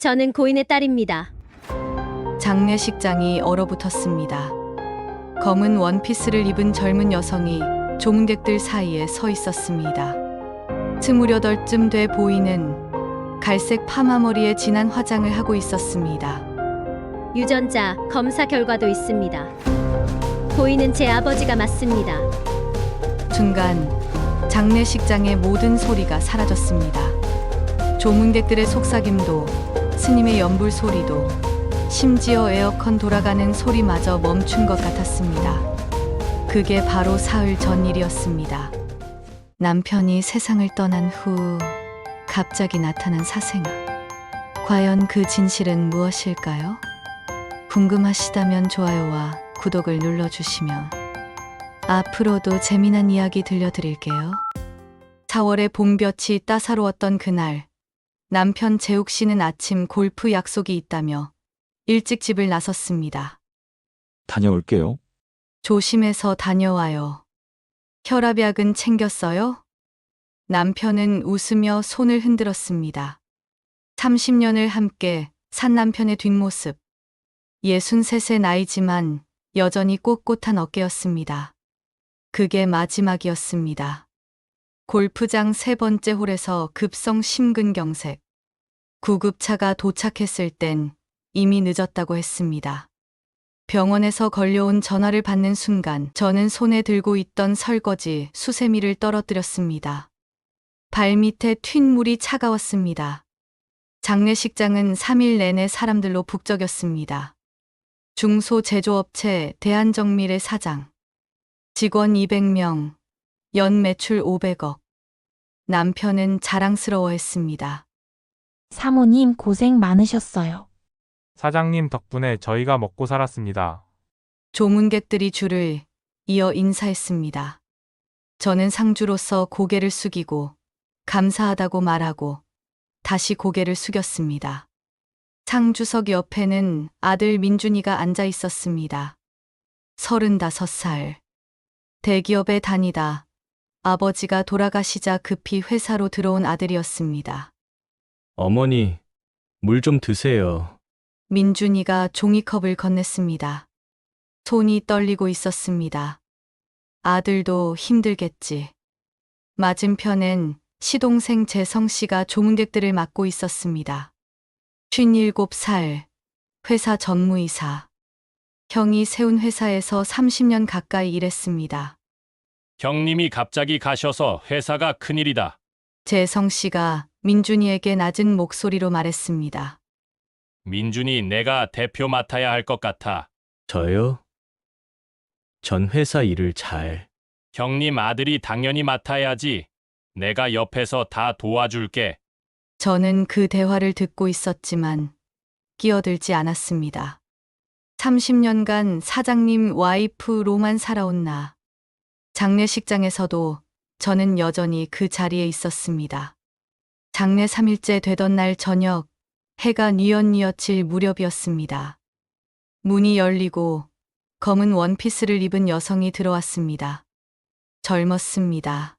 저는 고인의 딸입니다. 장례식장이 얼어붙었습니다. 검은 원피스를 입은 젊은 여성이 조문객들 사이에 서 있었습니다. 28쯤 돼 보이는 갈색 파마머리에 진한 화장을 하고 있었습니다. 유전자 검사 결과도 있습니다. 고인은 제 아버지가 맞습니다. 순간 장례식장의 모든 소리가 사라졌습니다. 조문객들의 속삭임도, 스님의 연불 소리도, 심지어 에어컨 돌아가는 소리마저 멈춘 것 같았습니다. 그게 바로 사흘 전 일이었습니다. 남편이 세상을 떠난 후 갑자기 나타난 사생아. 과연 그 진실은 무엇일까요? 궁금하시다면 좋아요와 구독을 눌러주시면 앞으로도 재미난 이야기 들려드릴게요. 4월의 봄볕이 따사로웠던 그날, 남편 재욱 씨는 아침 골프 약속이 있다며 일찍 집을 나섰습니다. 다녀올게요. 조심해서 다녀와요. 혈압약은 챙겼어요? 남편은 웃으며 손을 흔들었습니다. 30년을 함께 산 남편의 뒷모습. 63세 나이지만 여전히 꼿꼿한 어깨였습니다. 그게 마지막이었습니다. 골프장 세 번째 홀에서 급성 심근경색. 구급차가 도착했을 땐 이미 늦었다고 했습니다. 병원에서 걸려온 전화를 받는 순간 저는 손에 들고 있던 설거지 수세미를 떨어뜨렸습니다. 발밑에 튄 물이 차가웠습니다. 장례식장은 3일 내내 사람들로 북적였습니다. 중소제조업체 대한정밀의 사장. 직원 200명, 연 매출 500억. 남편은 자랑스러워했습니다. 사모님 고생 많으셨어요. 사장님 덕분에 저희가 먹고 살았습니다. 조문객들이 줄을 이어 인사했습니다. 저는 상주로서 고개를 숙이고 감사하다고 말하고 다시 고개를 숙였습니다. 상주석 옆에는 아들 민준이가 앉아 있었습니다. 35살. 대기업에 다니다 아버지가 돌아가시자 급히 회사로 들어온 아들이었습니다. 어머니, 물 좀 드세요. 민준이가 종이컵을 건넸습니다. 손이 떨리고 있었습니다. 아들도 힘들겠지. 맞은편엔 시동생 재성 씨가 조문객들을 맡고 있었습니다. 57살, 회사 전무이사. 형이 세운 회사에서 30년 가까이 일했습니다. 형님이 갑자기 가셔서 회사가 큰일이다. 재성 씨가 민준이에게 낮은 목소리로 말했습니다. 민준이 내가 대표 맡아야 할 것 같아. 저요? 전 회사 일을 형님 아들이 당연히 맡아야지. 내가 옆에서 다 도와줄게. 저는 그 대화를 듣고 있었지만 끼어들지 않았습니다. 30년간 사장님 와이프로만 살아온 나. 장례식장에서도 저는 여전히 그 자리에 있었습니다. 장례 3일째 되던 날 저녁, 해가 뉘엿뉘엿 질 무렵이었습니다. 문이 열리고 검은 원피스를 입은 여성이 들어왔습니다. 젊었습니다.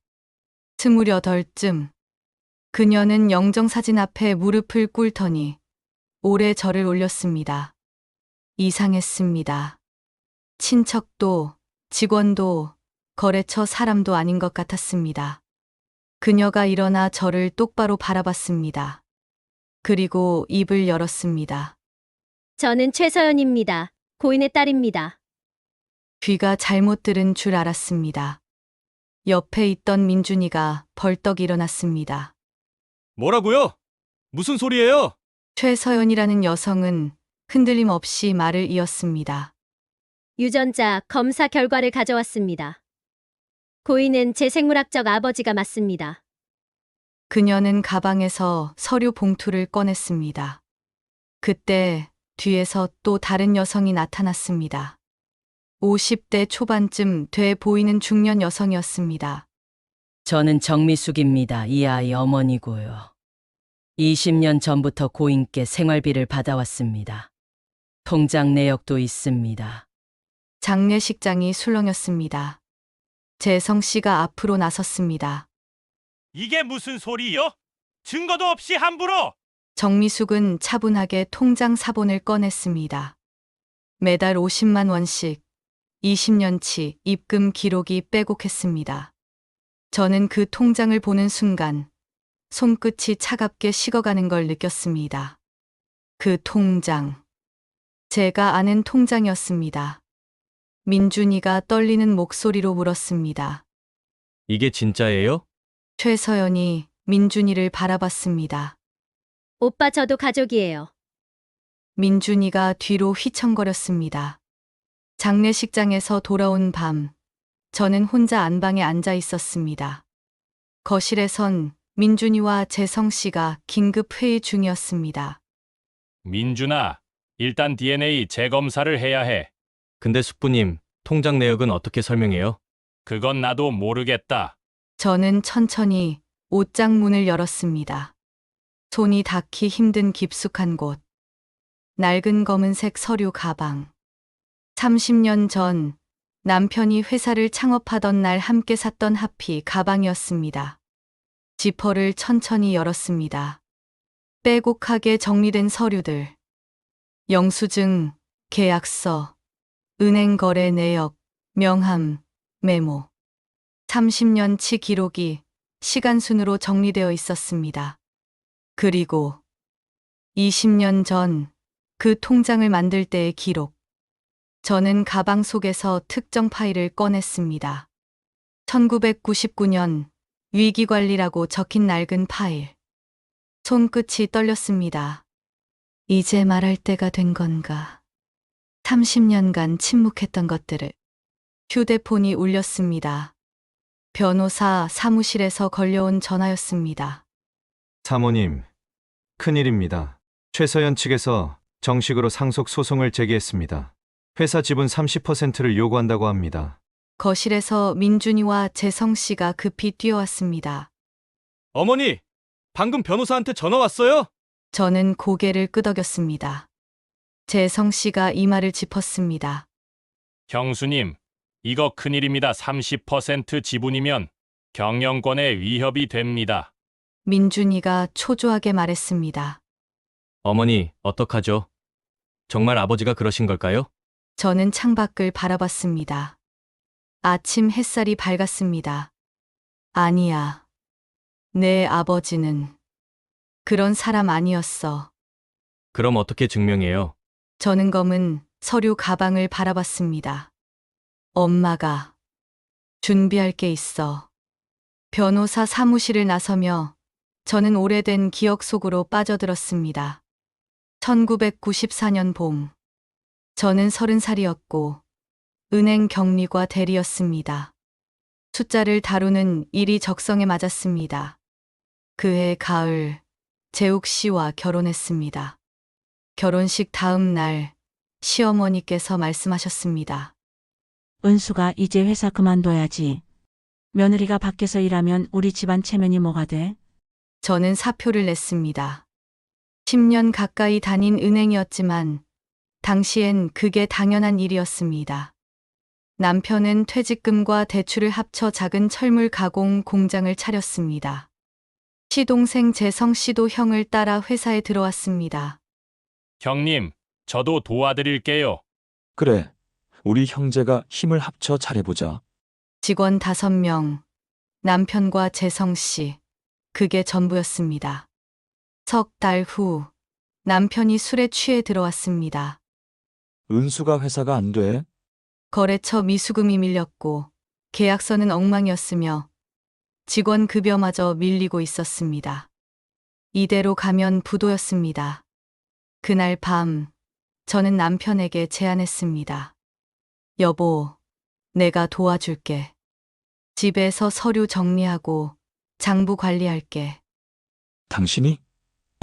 28쯤. 그녀는 영정사진 앞에 무릎을 꿇더니 오래 절을 올렸습니다. 이상했습니다. 친척도, 직원도, 거래처 사람도 아닌 것 같았습니다. 그녀가 일어나 저를 똑바로 바라봤습니다. 그리고 입을 열었습니다. 저는 최서연입니다. 고인의 딸입니다. 귀가 잘못 들은 줄 알았습니다. 옆에 있던 민준이가 벌떡 일어났습니다. 뭐라고요? 무슨 소리예요? 최서연이라는 여성은 흔들림 없이 말을 이었습니다. 유전자 검사 결과를 가져왔습니다. 고인은 제 생물학적 아버지가 맞습니다. 그녀는 가방에서 서류 봉투를 꺼냈습니다. 그때 뒤에서 또 다른 여성이 나타났습니다. 50대 초반쯤 돼 보이는 중년 여성이었습니다. 저는 정미숙입니다. 이 아이 어머니고요. 20년 전부터 고인께 생활비를 받아왔습니다. 통장 내역도 있습니다. 장례식장이 술렁였습니다. 재성 씨가 앞으로 나섰습니다. 이게 무슨 소리요? 증거도 없이 함부로! 정미숙은 차분하게 통장 사본을 꺼냈습니다. 매달 50만 원씩 20년치 입금 기록이 빼곡했습니다. 저는 그 통장을 보는 순간 손끝이 차갑게 식어가는 걸 느꼈습니다. 그 통장. 제가 아는 통장이었습니다. 민준이가 떨리는 목소리로 물었습니다. 이게 진짜예요? 최서연이 민준이를 바라봤습니다. 오빠 저도 가족이에요. 민준이가 뒤로 휘청거렸습니다. 장례식장에서 돌아온 밤, 저는 혼자 안방에 앉아 있었습니다. 거실에선 민준이와 재성 씨가 긴급 회의 중이었습니다. 민준아, 일단 DNA 재검사를 해야 해. 근데 숙부님, 통장 내역은 어떻게 설명해요? 그건 나도 모르겠다. 저는 천천히 옷장 문을 열었습니다. 손이 닿기 힘든 깊숙한 곳. 낡은 검은색 서류 가방. 30년 전 남편이 회사를 창업하던 날 함께 샀던 하피 가방이었습니다. 지퍼를 천천히 열었습니다. 빼곡하게 정리된 서류들. 영수증, 계약서, 은행 거래 내역, 명함, 메모. 30년치 기록이 시간순으로 정리되어 있었습니다. 그리고 20년 전 그 통장을 만들 때의 기록. 저는 가방 속에서 특정 파일을 꺼냈습니다. 1999년 위기관리라고 적힌 낡은 파일. 손끝이 떨렸습니다. 이제 말할 때가 된 건가. 30년간 침묵했던 것들을. 휴대폰이 울렸습니다. 변호사 사무실에서 걸려온 전화였습니다. 사모님, 큰일입니다. 최서연 측에서 정식으로 상속 소송을 제기했습니다. 회사 지분 30%를 요구한다고 합니다. 거실에서 민준이와 재성 씨가 급히 뛰어왔습니다. 어머니, 방금 변호사한테 전화 왔어요? 저는 고개를 끄덕였습니다. 재성 씨가 이마를 짚었습니다. 형수님, 이거 큰일입니다. 30% 지분이면 경영권에 위협이 됩니다. 민준이가 초조하게 말했습니다. 어머니, 어떡하죠? 정말 아버지가 그러신 걸까요? 저는 창밖을 바라봤습니다. 아침 햇살이 밝았습니다. 아니야. 내 아버지는 그런 사람 아니었어. 그럼 어떻게 증명해요? 저는 검은 서류 가방을 바라봤습니다. 엄마가 준비할 게 있어. 변호사 사무실을 나서며 저는 오래된 기억 속으로 빠져들었습니다. 1994년 봄. 저는 30살이었고 은행 격리과 대리였습니다. 숫자를 다루는 일이 적성에 맞았습니다. 그해 가을 재욱 씨와 결혼했습니다. 결혼식 다음 날 시어머니께서 말씀하셨습니다. 은수가 이제 회사 그만둬야지. 며느리가 밖에서 일하면 우리 집안 체면이 뭐가 돼? 저는 사표를 냈습니다. 10년 가까이 다닌 은행이었지만 당시엔 그게 당연한 일이었습니다. 남편은 퇴직금과 대출을 합쳐 작은 철물 가공 공장을 차렸습니다. 시동생 재성 씨도 형을 따라 회사에 들어왔습니다. 형님, 저도 도와드릴게요. 그래, 우리 형제가 힘을 합쳐 잘해보자. 직원 5명, 남편과 재성 씨, 그게 전부였습니다. 석 달 후 남편이 술에 취해 들어왔습니다. 은수가 회사가 안 돼? 거래처 미수금이 밀렸고 계약서는 엉망이었으며 직원 급여마저 밀리고 있었습니다. 이대로 가면 부도였습니다. 그날 밤 저는 남편에게 제안했습니다. 여보, 내가 도와줄게. 집에서 서류 정리하고 장부 관리할게. 당신이?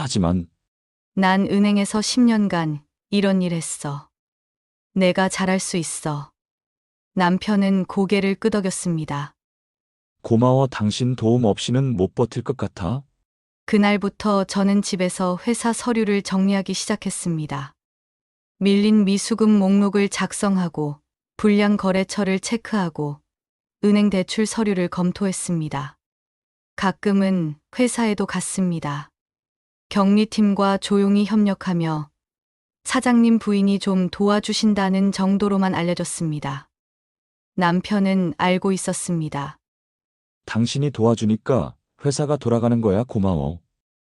하지만 난 은행에서 10년간 이런 일 했어. 내가 잘할 수 있어. 남편은 고개를 끄덕였습니다. 고마워. 당신 도움 없이는 못 버틸 것 같아. 그날부터 저는 집에서 회사 서류를 정리하기 시작했습니다. 밀린 미수금 목록을 작성하고 불량 거래처를 체크하고 은행 대출 서류를 검토했습니다. 가끔은 회사에도 갔습니다. 격리팀과 조용히 협력하며 사장님 부인이 좀 도와주신다는 정도로만 알려졌습니다. 남편은 알고 있었습니다. 당신이 도와주니까 회사가 돌아가는 거야. 고마워.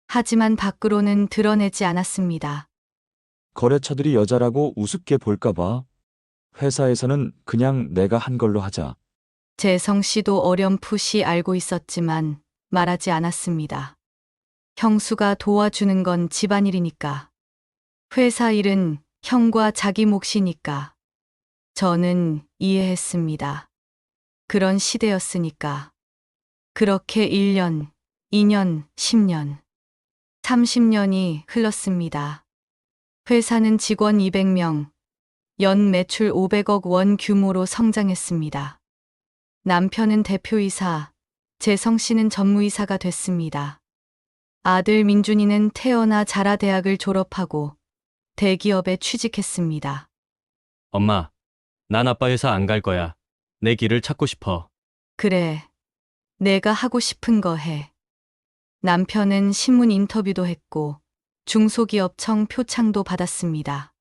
하지만 밖으로는 드러내지 않았습니다. 거래처들이 여자라고 우습게 볼까봐. 회사에서는 그냥 내가 한 걸로 하자. 재성 씨도 어렴풋이 알고 있었지만 말하지 않았습니다. 형수가 도와주는 건 집안일이니까. 회사 일은 형과 자기 몫이니까. 저는 이해했습니다. 그런 시대였으니까. 그렇게 1년, 2년, 10년, 30년이 흘렀습니다. 회사는 직원 200명, 연 매출 500억 원 규모로 성장했습니다. 남편은 대표이사, 재성 씨는 전무이사가 됐습니다. 아들 민준이는 태어나 자라 대학을 졸업하고 대기업에 취직했습니다. 엄마, 난 아빠 회사 안 갈 거야. 내 길을 찾고 싶어. 그래, 내가 하고 싶은 거 해. 남편은 신문 인터뷰도 했고 중소기업청 표창도 받았습니다.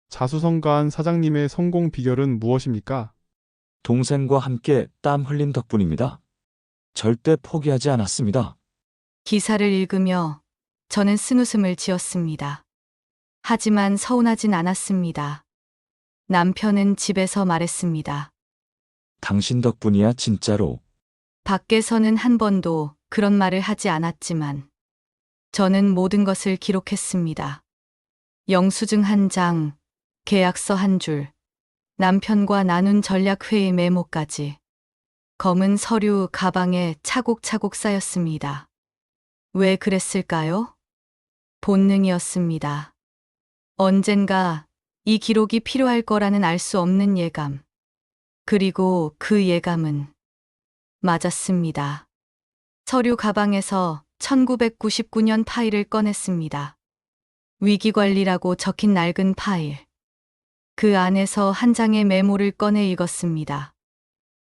자수성가한 사장님의 성공 비결은 무엇입니까? 동생과 함께 땀 흘린 덕분입니다. 절대 포기하지 않았습니다. 기사를 읽으며 저는 쓴웃음을 지었습니다. 하지만 서운하진 않았습니다. 남편은 집에서 말했습니다. 당신 덕분이야, 진짜로. 밖에서는 한 번도 그런 말을 하지 않았지만 저는 모든 것을 기록했습니다. 영수증 1장, 계약서 1줄, 남편과 나눈 전략회의 메모까지. 검은 서류 가방에 차곡차곡 쌓였습니다. 왜 그랬을까요? 본능이었습니다. 언젠가 이 기록이 필요할 거라는 알 수 없는 예감. 그리고 그 예감은 맞았습니다. 서류 가방에서 1999년 파일을 꺼냈습니다. 위기관리라고 적힌 낡은 파일. 그 안에서 한 장의 메모를 꺼내 읽었습니다.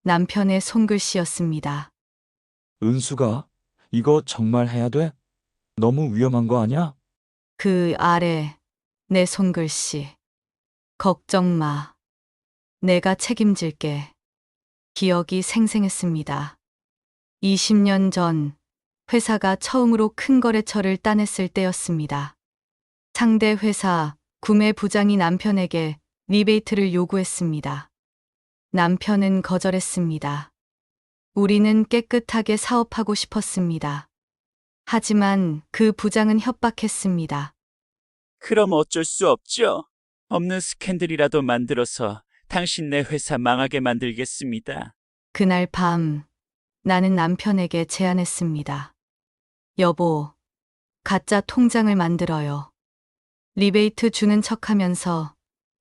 남편의 손글씨였습니다. 은수가, 이거 정말 해야 돼? 너무 위험한 거 아니야? 그 아래 내 손글씨. 걱정 마. 내가 책임질게. 기억이 생생했습니다. 20년 전 회사가 처음으로 큰 거래처를 따냈을 때였습니다. 상대 회사 구매 부장이 남편에게 리베이트를 요구했습니다. 남편은 거절했습니다. 우리는 깨끗하게 사업하고 싶었습니다. 하지만 그 부장은 협박했습니다. 그럼 어쩔 수 없죠. 없는 스캔들이라도 만들어서 당신네 회사 망하게 만들겠습니다. 그날 밤 나는 남편에게 제안했습니다. 여보, 가짜 통장을 만들어요. 리베이트 주는 척하면서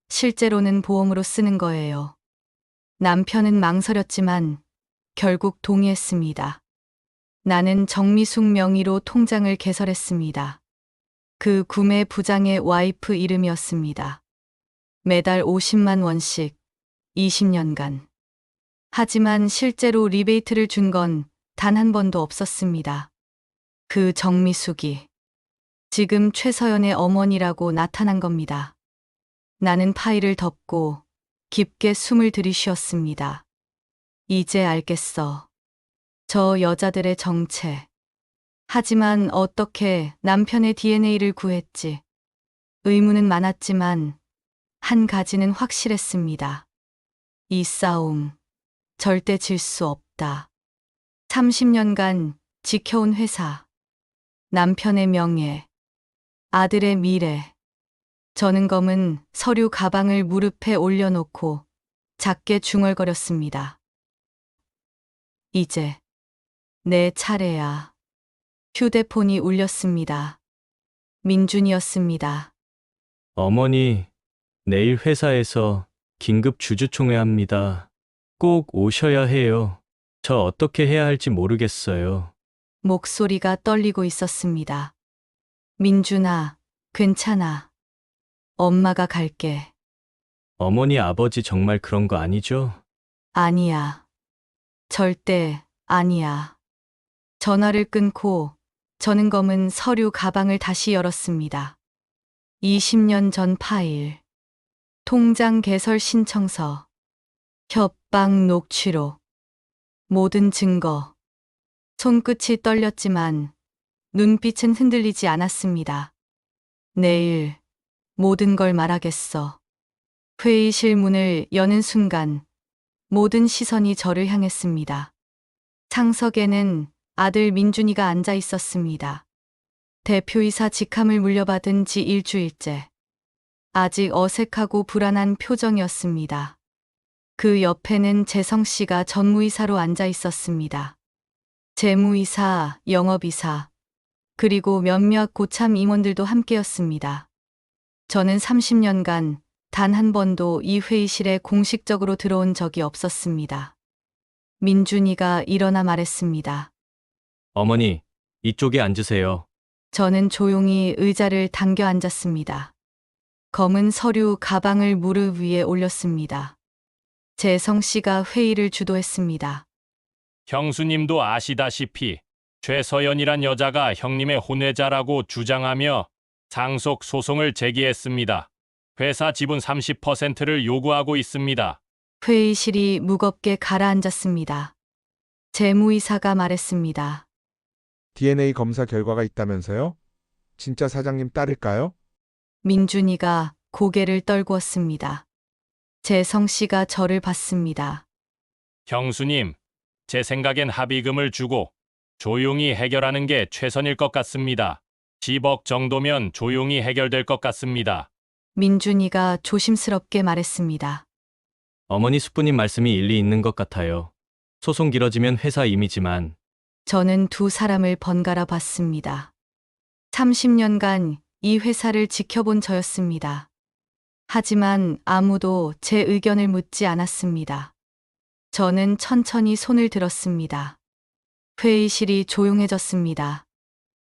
실제로는 보험으로 쓰는 거예요. 남편은 망설였지만 결국 동의했습니다. 나는 정미숙 명의로 통장을 개설했습니다. 그 구매 부장의 와이프 이름이었습니다. 매달 50만 원씩 20년간. 하지만 실제로 리베이트를 준 건 단 한 번도 없었습니다. 그 정미숙이 지금 최서연의 어머니라고 나타난 겁니다. 나는 파일을 덮고 깊게 숨을 들이쉬었습니다. 이제 알겠어. 저 여자들의 정체. 하지만 어떻게 남편의 DNA를 구했지? 의문은 많았지만 한 가지는 확실했습니다. 이 싸움 절대 질 수 없다. 30년간 지켜온 회사, 남편의 명예, 아들의 미래. 저는 검은 서류 가방을 무릎에 올려놓고 작게 중얼거렸습니다. 이제 내 차례야. 휴대폰이 울렸습니다. 민준이었습니다. 어머니, 내일 회사에서 긴급 주주총회 합니다. 꼭 오셔야 해요. 저 어떻게 해야 할지 모르겠어요. 목소리가 떨리고 있었습니다. 민준아, 괜찮아. 엄마가 갈게. 어머니 아버지 정말 그런 거 아니죠? 아니야. 절대 아니야. 전화를 끊고 저는 검은 서류 가방을 다시 열었습니다. 20년 전 파일, 통장 개설 신청서, 협박 녹취록, 모든 증거. 손끝이 떨렸지만 눈빛은 흔들리지 않았습니다. 내일 모든 걸 말하겠어. 회의실 문을 여는 순간 모든 시선이 저를 향했습니다. 상석에는 아들 민준이가 앉아 있었습니다. 대표이사 직함을 물려받은 지 일주일째. 아직 어색하고 불안한 표정이었습니다. 그 옆에는 재성 씨가 전무이사로 앉아 있었습니다. 재무이사, 영업이사, 그리고 몇몇 고참 임원들도 함께였습니다. 저는 30년간 단 한 번도 이 회의실에 공식적으로 들어온 적이 없었습니다. 민준이가 일어나 말했습니다. 어머니, 이쪽에 앉으세요. 저는 조용히 의자를 당겨 앉았습니다. 검은 서류 가방을 무릎 위에 올렸습니다. 재성 씨가 회의를 주도했습니다. 형수님도 아시다시피 최서연이란 여자가 형님의 혼외자라고 주장하며 상속 소송을 제기했습니다. 회사 지분 30%를 요구하고 있습니다. 회의실이 무겁게 가라앉았습니다. 재무이사가 말했습니다. DNA 검사 결과가 있다면서요? 진짜 사장님 딸일까요? 민준이가 고개를 떨구었습니다. 재성 씨가 저를 봤습니다. 형수님, 제 생각엔 합의금을 주고 조용히 해결하는 게 최선일 것 같습니다. 10억 정도면 조용히 해결될 것 같습니다. 민준이가 조심스럽게 말했습니다. 어머니 숙부님 말씀이 일리 있는 것 같아요. 소송 길어지면 회사 이미지만. 저는 두 사람을 번갈아 봤습니다. 30년간 이 회사를 지켜본 저였습니다. 하지만 아무도 제 의견을 묻지 않았습니다. 저는 천천히 손을 들었습니다. 회의실이 조용해졌습니다.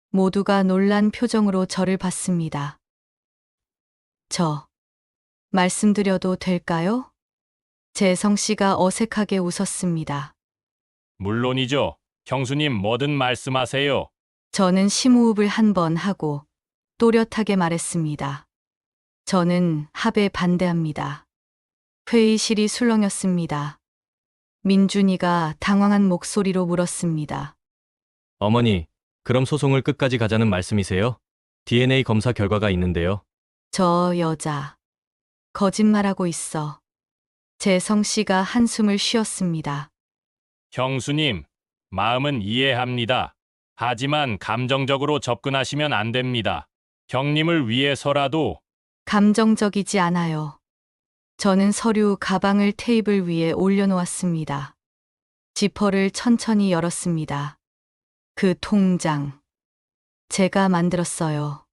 모두가 놀란 표정으로 저를 봤습니다. 말씀드려도 될까요? 재성 씨가 어색하게 웃었습니다. 물론이죠. 형수님 뭐든 말씀하세요. 저는 심호흡을 한 번 하고 또렷하게 말했습니다. 저는 합에 반대합니다. 회의실이 술렁였습니다. 민준이가 당황한 목소리로 물었습니다. 어머니, 그럼 소송을 끝까지 가자는 말씀이세요? DNA 검사 결과가 있는데요. 저 여자, 거짓말하고 있어. 재성 씨가 한숨을 쉬었습니다. 형수님, 마음은 이해합니다. 하지만 감정적으로 접근하시면 안 됩니다. 형님을 위해서라도. 감정적이지 않아요. 저는 서류 가방을 테이블 위에 올려놓았습니다. 지퍼를 천천히 열었습니다. 그 통장. 제가 만들었어요.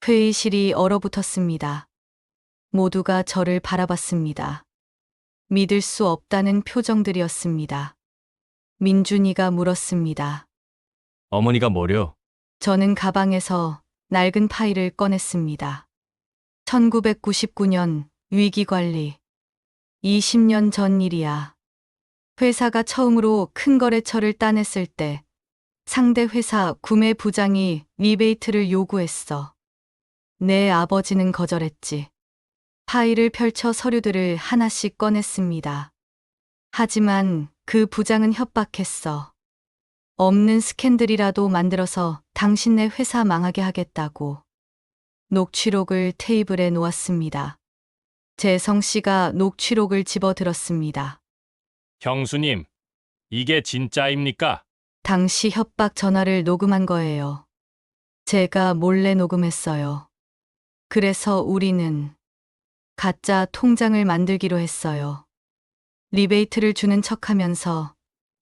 회의실이 얼어붙었습니다. 모두가 저를 바라봤습니다. 믿을 수 없다는 표정들이었습니다. 민준이가 물었습니다. 어머니가 뭐려? 저는 가방에서 낡은 파일을 꺼냈습니다. 1999년 위기관리. 20년 전 일이야. 회사가 처음으로 큰 거래처를 따냈을 때 상대 회사 구매 부장이 리베이트를 요구했어. 내 아버지는 거절했지. 파일을 펼쳐 서류들을 하나씩 꺼냈습니다. 하지만 그 부장은 협박했어. 없는 스캔들이라도 만들어서 당신네 회사 망하게 하겠다고. 녹취록을 테이블에 놓았습니다. 재성 씨가 녹취록을 집어들었습니다. 형수님, 이게 진짜입니까? 당시 협박 전화를 녹음한 거예요. 제가 몰래 녹음했어요. 그래서 우리는 가짜 통장을 만들기로 했어요. 리베이트를 주는 척하면서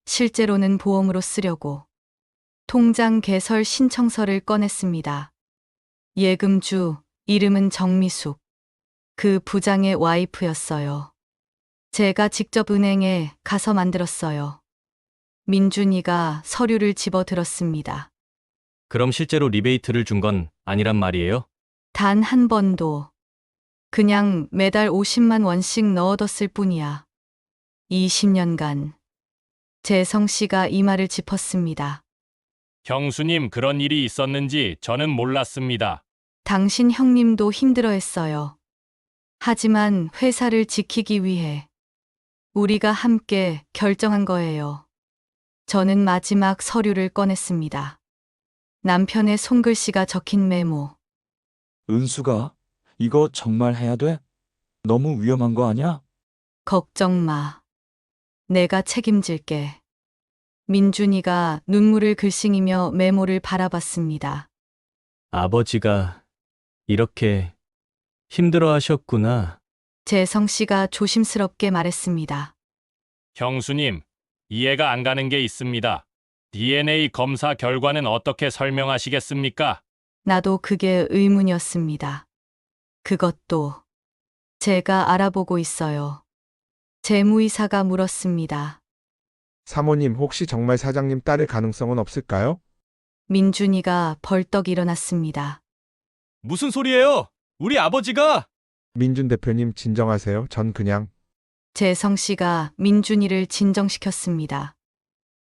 실제로는 보험으로 쓰려고. 통장 개설 신청서를 꺼냈습니다. 예금주, 이름은 정미숙. 그 부장의 와이프였어요. 제가 직접 은행에 가서 만들었어요. 민준이가 서류를 집어들었습니다. 그럼 실제로 리베이트를 준 건 아니란 말이에요? 단 한 번도. 그냥 매달 50만 원씩 넣어뒀을 뿐이야. 20년간. 재성 씨가 이마를 짚었습니다. 형수님, 그런 일이 있었는지 저는 몰랐습니다. 당신 형님도 힘들어했어요. 하지만 회사를 지키기 위해 우리가 함께 결정한 거예요. 저는 마지막 서류를 꺼냈습니다. 남편의 손글씨가 적힌 메모. 은수가 이거 정말 해야 돼? 너무 위험한 거 아니야? 걱정 마. 내가 책임질게. 민준이가 눈물을 글썽이며 메모를 바라봤습니다. 아버지가 이렇게 힘들어 하셨구나. 재성 씨가 조심스럽게 말했습니다. 형수님, 이해가 안 가는 게 있습니다. DNA 검사 결과는 어떻게 설명하시겠습니까? 나도 그게 의문이었습니다. 그것도 제가 알아보고 있어요. 재무이사가 물었습니다. 사모님, 혹시 정말 사장님 딸일 가능성은 없을까요? 민준이가 벌떡 일어났습니다. 무슨 소리예요? 우리 아버지가! 민준 대표님, 진정하세요. 전 그냥. 재성 씨가 민준이를 진정시켰습니다.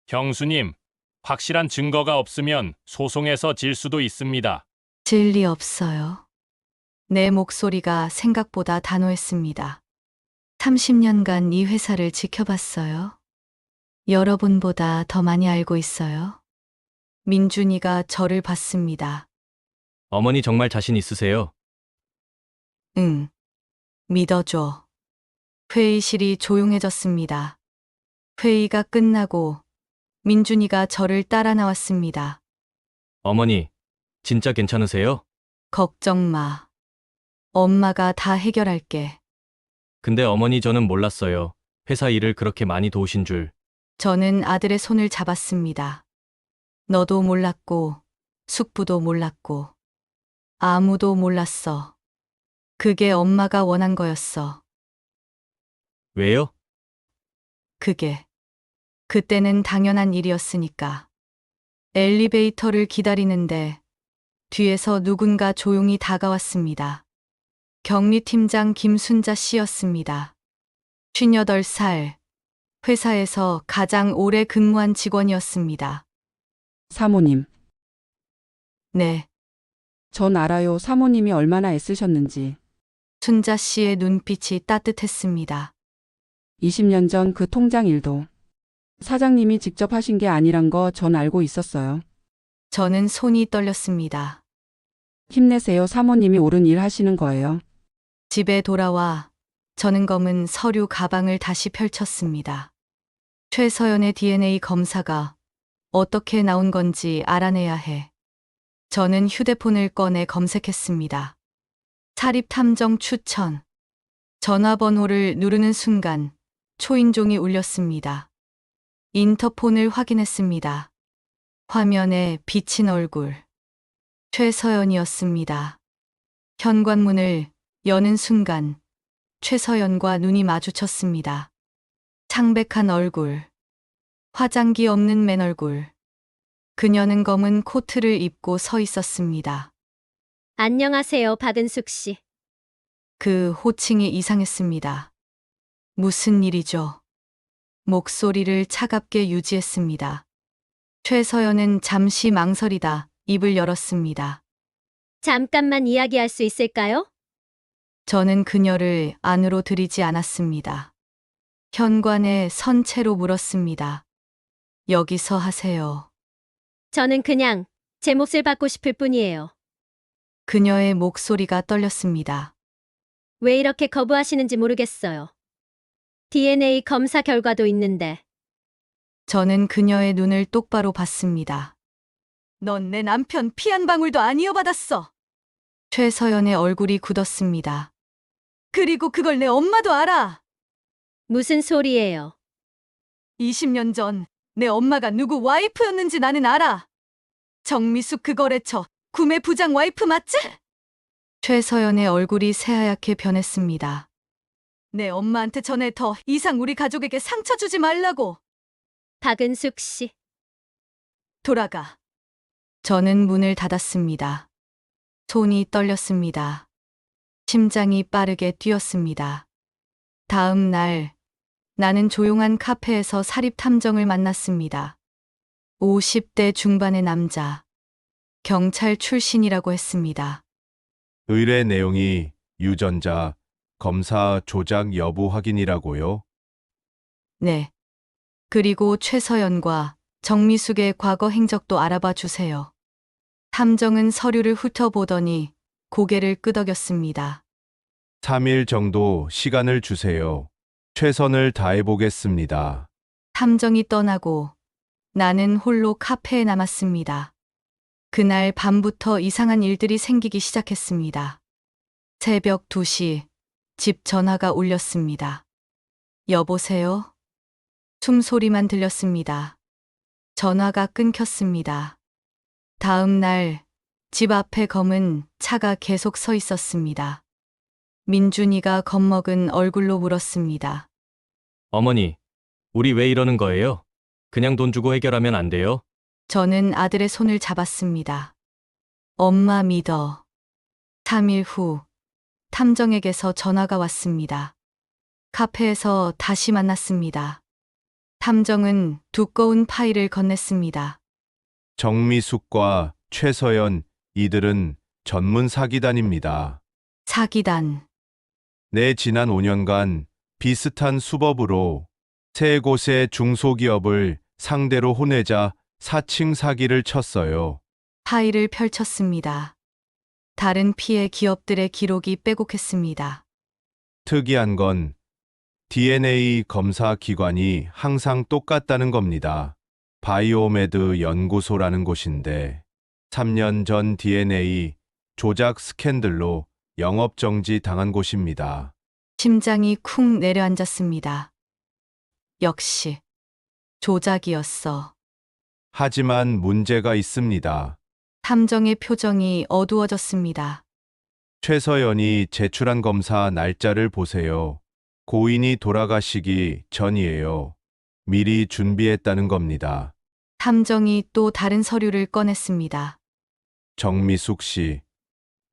형수님, 확실한 증거가 없으면 소송에서 질 수도 있습니다. 진리 없어요. 내 목소리가 생각보다 단호했습니다. 30년간 이 회사를 지켜봤어요. 여러분보다 더 많이 알고 있어요. 민준이가 저를 봤습니다. 어머니 정말 자신 있으세요? 응. 믿어줘. 회의실이 조용해졌습니다. 회의가 끝나고 민준이가 저를 따라 나왔습니다. 어머니, 진짜 괜찮으세요? 걱정 마. 엄마가 다 해결할게. 근데 어머니 저는 몰랐어요. 회사 일을 그렇게 많이 도우신 줄. 저는 아들의 손을 잡았습니다. 너도 몰랐고, 숙부도 몰랐고, 아무도 몰랐어. 그게 엄마가 원한 거였어. 왜요? 그때는 당연한 일이었으니까. 엘리베이터를 기다리는데 뒤에서 누군가 조용히 다가왔습니다. 격리팀장 김순자 씨였습니다. 58살, 회사에서 가장 오래 근무한 직원이었습니다. 사모님, 네, 전 알아요. 사모님이 얼마나 애쓰셨는지. 순자 씨의 눈빛이 따뜻했습니다. 20년 전 그 통장 일도 사장님이 직접 하신 게 아니란 거 전 알고 있었어요. 저는 손이 떨렸습니다. 힘내세요. 사모님이 옳은 일 하시는 거예요. 집에 돌아와 저는 검은 서류 가방을 다시 펼쳤습니다. 최서연의 DNA 검사가 어떻게 나온 건지 알아내야 해. 저는 휴대폰을 꺼내 검색했습니다. 사립탐정 추천. 전화번호를 누르는 순간 초인종이 울렸습니다. 인터폰을 확인했습니다. 화면에 비친 얼굴. 최서연이었습니다. 현관문을 여는 순간 최서연과 눈이 마주쳤습니다. 창백한 얼굴. 화장기 없는 맨 얼굴. 그녀는 검은 코트를 입고 서 있었습니다. 안녕하세요, 박은숙 씨. 그 호칭이 이상했습니다. 무슨 일이죠? 목소리를 차갑게 유지했습니다. 최서연은 잠시 망설이다 입을 열었습니다. 잠깐만 이야기할 수 있을까요? 저는 그녀를 안으로 들이지 않았습니다. 현관에 선 채로 물었습니다. 여기서 하세요. 저는 그냥 제 몫을 받고 싶을 뿐이에요. 그녀의 목소리가 떨렸습니다. 왜 이렇게 거부하시는지 모르겠어요. DNA 검사 결과도 있는데. 저는 그녀의 눈을 똑바로 봤습니다. 넌 내 남편 피 한 방울도 안 이어받았어. 최서연의 얼굴이 굳었습니다. 그리고 그걸 내 엄마도 알아. 무슨 소리예요? 20년 전 내 엄마가 누구 와이프였는지 나는 알아. 정미숙 그 거래처 구매 부장 와이프 맞지? 최서연의 얼굴이 새하얗게 변했습니다. 내 엄마한테 전해 더 이상 우리 가족에게 상처 주지 말라고. 박은숙 씨. 돌아가. 저는 문을 닫았습니다. 손이 떨렸습니다. 심장이 빠르게 뛰었습니다. 다음 날, 나는 조용한 카페에서 사립탐정을 만났습니다. 50대 중반의 남자. 경찰 출신이라고 했습니다. 의뢰 내용이 유전자 검사 조작 여부 확인이라고요? 네. 그리고 최서연과 정미숙의 과거 행적도 알아봐 주세요. 탐정은 서류를 훑어보더니 고개를 끄덕였습니다. 3일 정도 시간을 주세요. 최선을 다해보겠습니다. 탐정이 떠나고 나는 홀로 카페에 남았습니다. 그날 밤부터 이상한 일들이 생기기 시작했습니다. 새벽 2시 집 전화가 울렸습니다. 여보세요? 숨소리만 들렸습니다. 전화가 끊겼습니다. 다음 날 집 앞에 검은 차가 계속 서 있었습니다. 민준이가 겁먹은 얼굴로 물었습니다. 어머니, 우리 왜 이러는 거예요? 그냥 돈 주고 해결하면 안 돼요? 저는 아들의 손을 잡았습니다. 엄마 믿어. 3일 후 탐정에게서 전화가 왔습니다. 카페에서 다시 만났습니다. 탐정은 두꺼운 파일을 건넸습니다. 정미숙과 최서연, 이들은 전문 사기단입니다. 사기단. 내 지난 5년간 비슷한 수법으로 3곳의 중소기업을 상대로 혼외자 사칭 사기를 쳤어요. 파일을 펼쳤습니다. 다른 피해 기업들의 기록이 빼곡했습니다. 특이한 건 DNA 검사 기관이 항상 똑같다는 겁니다. 바이오메드 연구소라는 곳인데 3년 전 DNA 조작 스캔들로 영업정지 당한 곳입니다. 심장이 쿵 내려앉았습니다. 역시 조작이었어. 하지만 문제가 있습니다. 탐정의 표정이 어두워졌습니다. 최서연이 제출한 검사 날짜를 보세요. 고인이 돌아가시기 전이에요. 미리 준비했다는 겁니다. 탐정이 또 다른 서류를 꺼냈습니다. 정미숙 씨,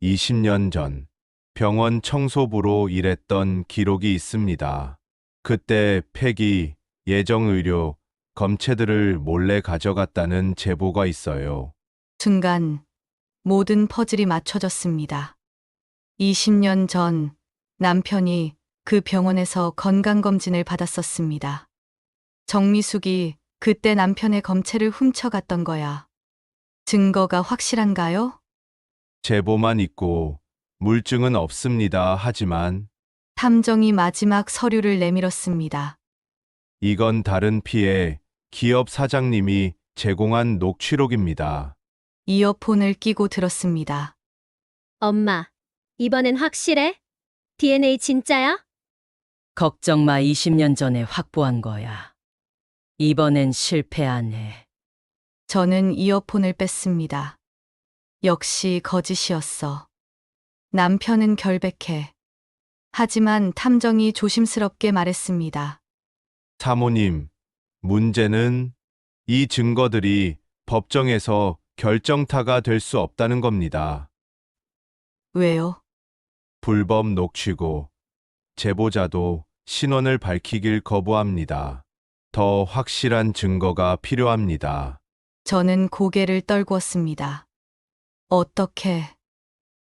20년 전 병원 청소부로 일했던 기록이 있습니다. 그때 폐기, 예정의료, 검체들을 몰래 가져갔다는 제보가 있어요. 순간 모든 퍼즐이 맞춰졌습니다. 20년 전 남편이 그 병원에서 건강검진을 받았었습니다. 정미숙이 그때 남편의 검체를 훔쳐갔던 거야. 증거가 확실한가요? 제보만 있고 물증은 없습니다. 하지만 탐정이 마지막 서류를 내밀었습니다. 이건 다른 피해 기업 사장님이 제공한 녹취록입니다. 이어폰을 끼고 들었습니다. 엄마, 이번엔 확실해? DNA 진짜야? 걱정 마, 20년 전에 확보한 거야. 이번엔 실패 안 해. 저는 이어폰을 뺐습니다. 역시 거짓이었어. 남편은 결백해. 하지만 탐정이 조심스럽게 말했습니다. 사모님, 문제는 이 증거들이 법정에서 결정타가 될 수 없다는 겁니다. 왜요? 불법 녹취고 제보자도 신원을 밝히길 거부합니다. 더 확실한 증거가 필요합니다. 저는 고개를 떨구었습니다. 어떻게?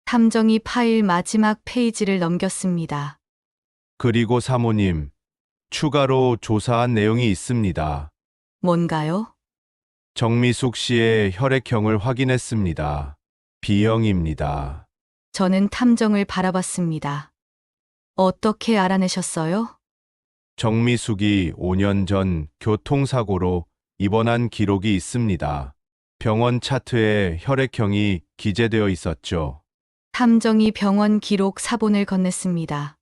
탐정이 파일 마지막 페이지를 넘겼습니다. 그리고 사모님, 추가로 조사한 내용이 있습니다. 뭔가요? 정미숙 씨의 혈액형을 확인했습니다. B형입니다. 저는 탐정을 바라봤습니다. 어떻게 알아내셨어요? 정미숙이 5년 전 교통사고로 입원한 기록이 있습니다. 병원 차트에 혈액형이 기재되어 있었죠. 탐정이 병원 기록 사본을 건넸습니다.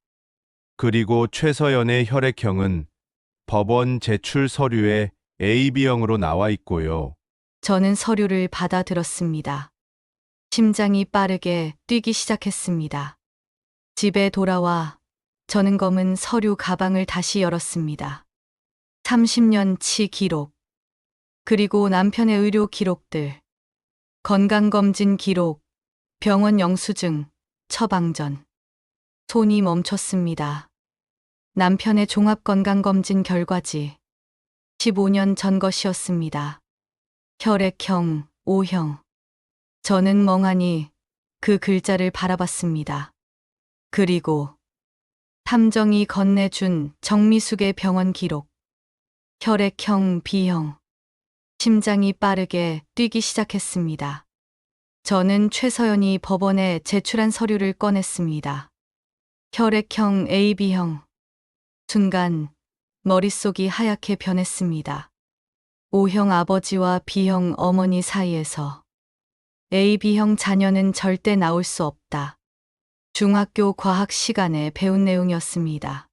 그리고 최서연의 혈액형은 법원 제출 서류에 AB형으로 나와 있고요. 저는 서류를 받아들었습니다. 심장이 빠르게 뛰기 시작했습니다. 집에 돌아와 저는 검은 서류 가방을 다시 열었습니다. 30년치 기록, 그리고 남편의 의료 기록들, 건강검진 기록, 병원 영수증, 처방전. 손이 멈췄습니다. 남편의 종합건강검진 결과지. 15년 전 것이었습니다. 혈액형 O형. 저는 멍하니 그 글자를 바라봤습니다. 그리고 탐정이 건네준 정미숙의 병원 기록. 혈액형 B형. 심장이 빠르게 뛰기 시작했습니다. 저는 최서연이 법원에 제출한 서류를 꺼냈습니다. 혈액형 AB형. 순간 머릿속이 하얗게 변했습니다. O형 아버지와 B형 어머니 사이에서 AB형 자녀는 절대 나올 수 없다. 중학교 과학 시간에 배운 내용이었습니다.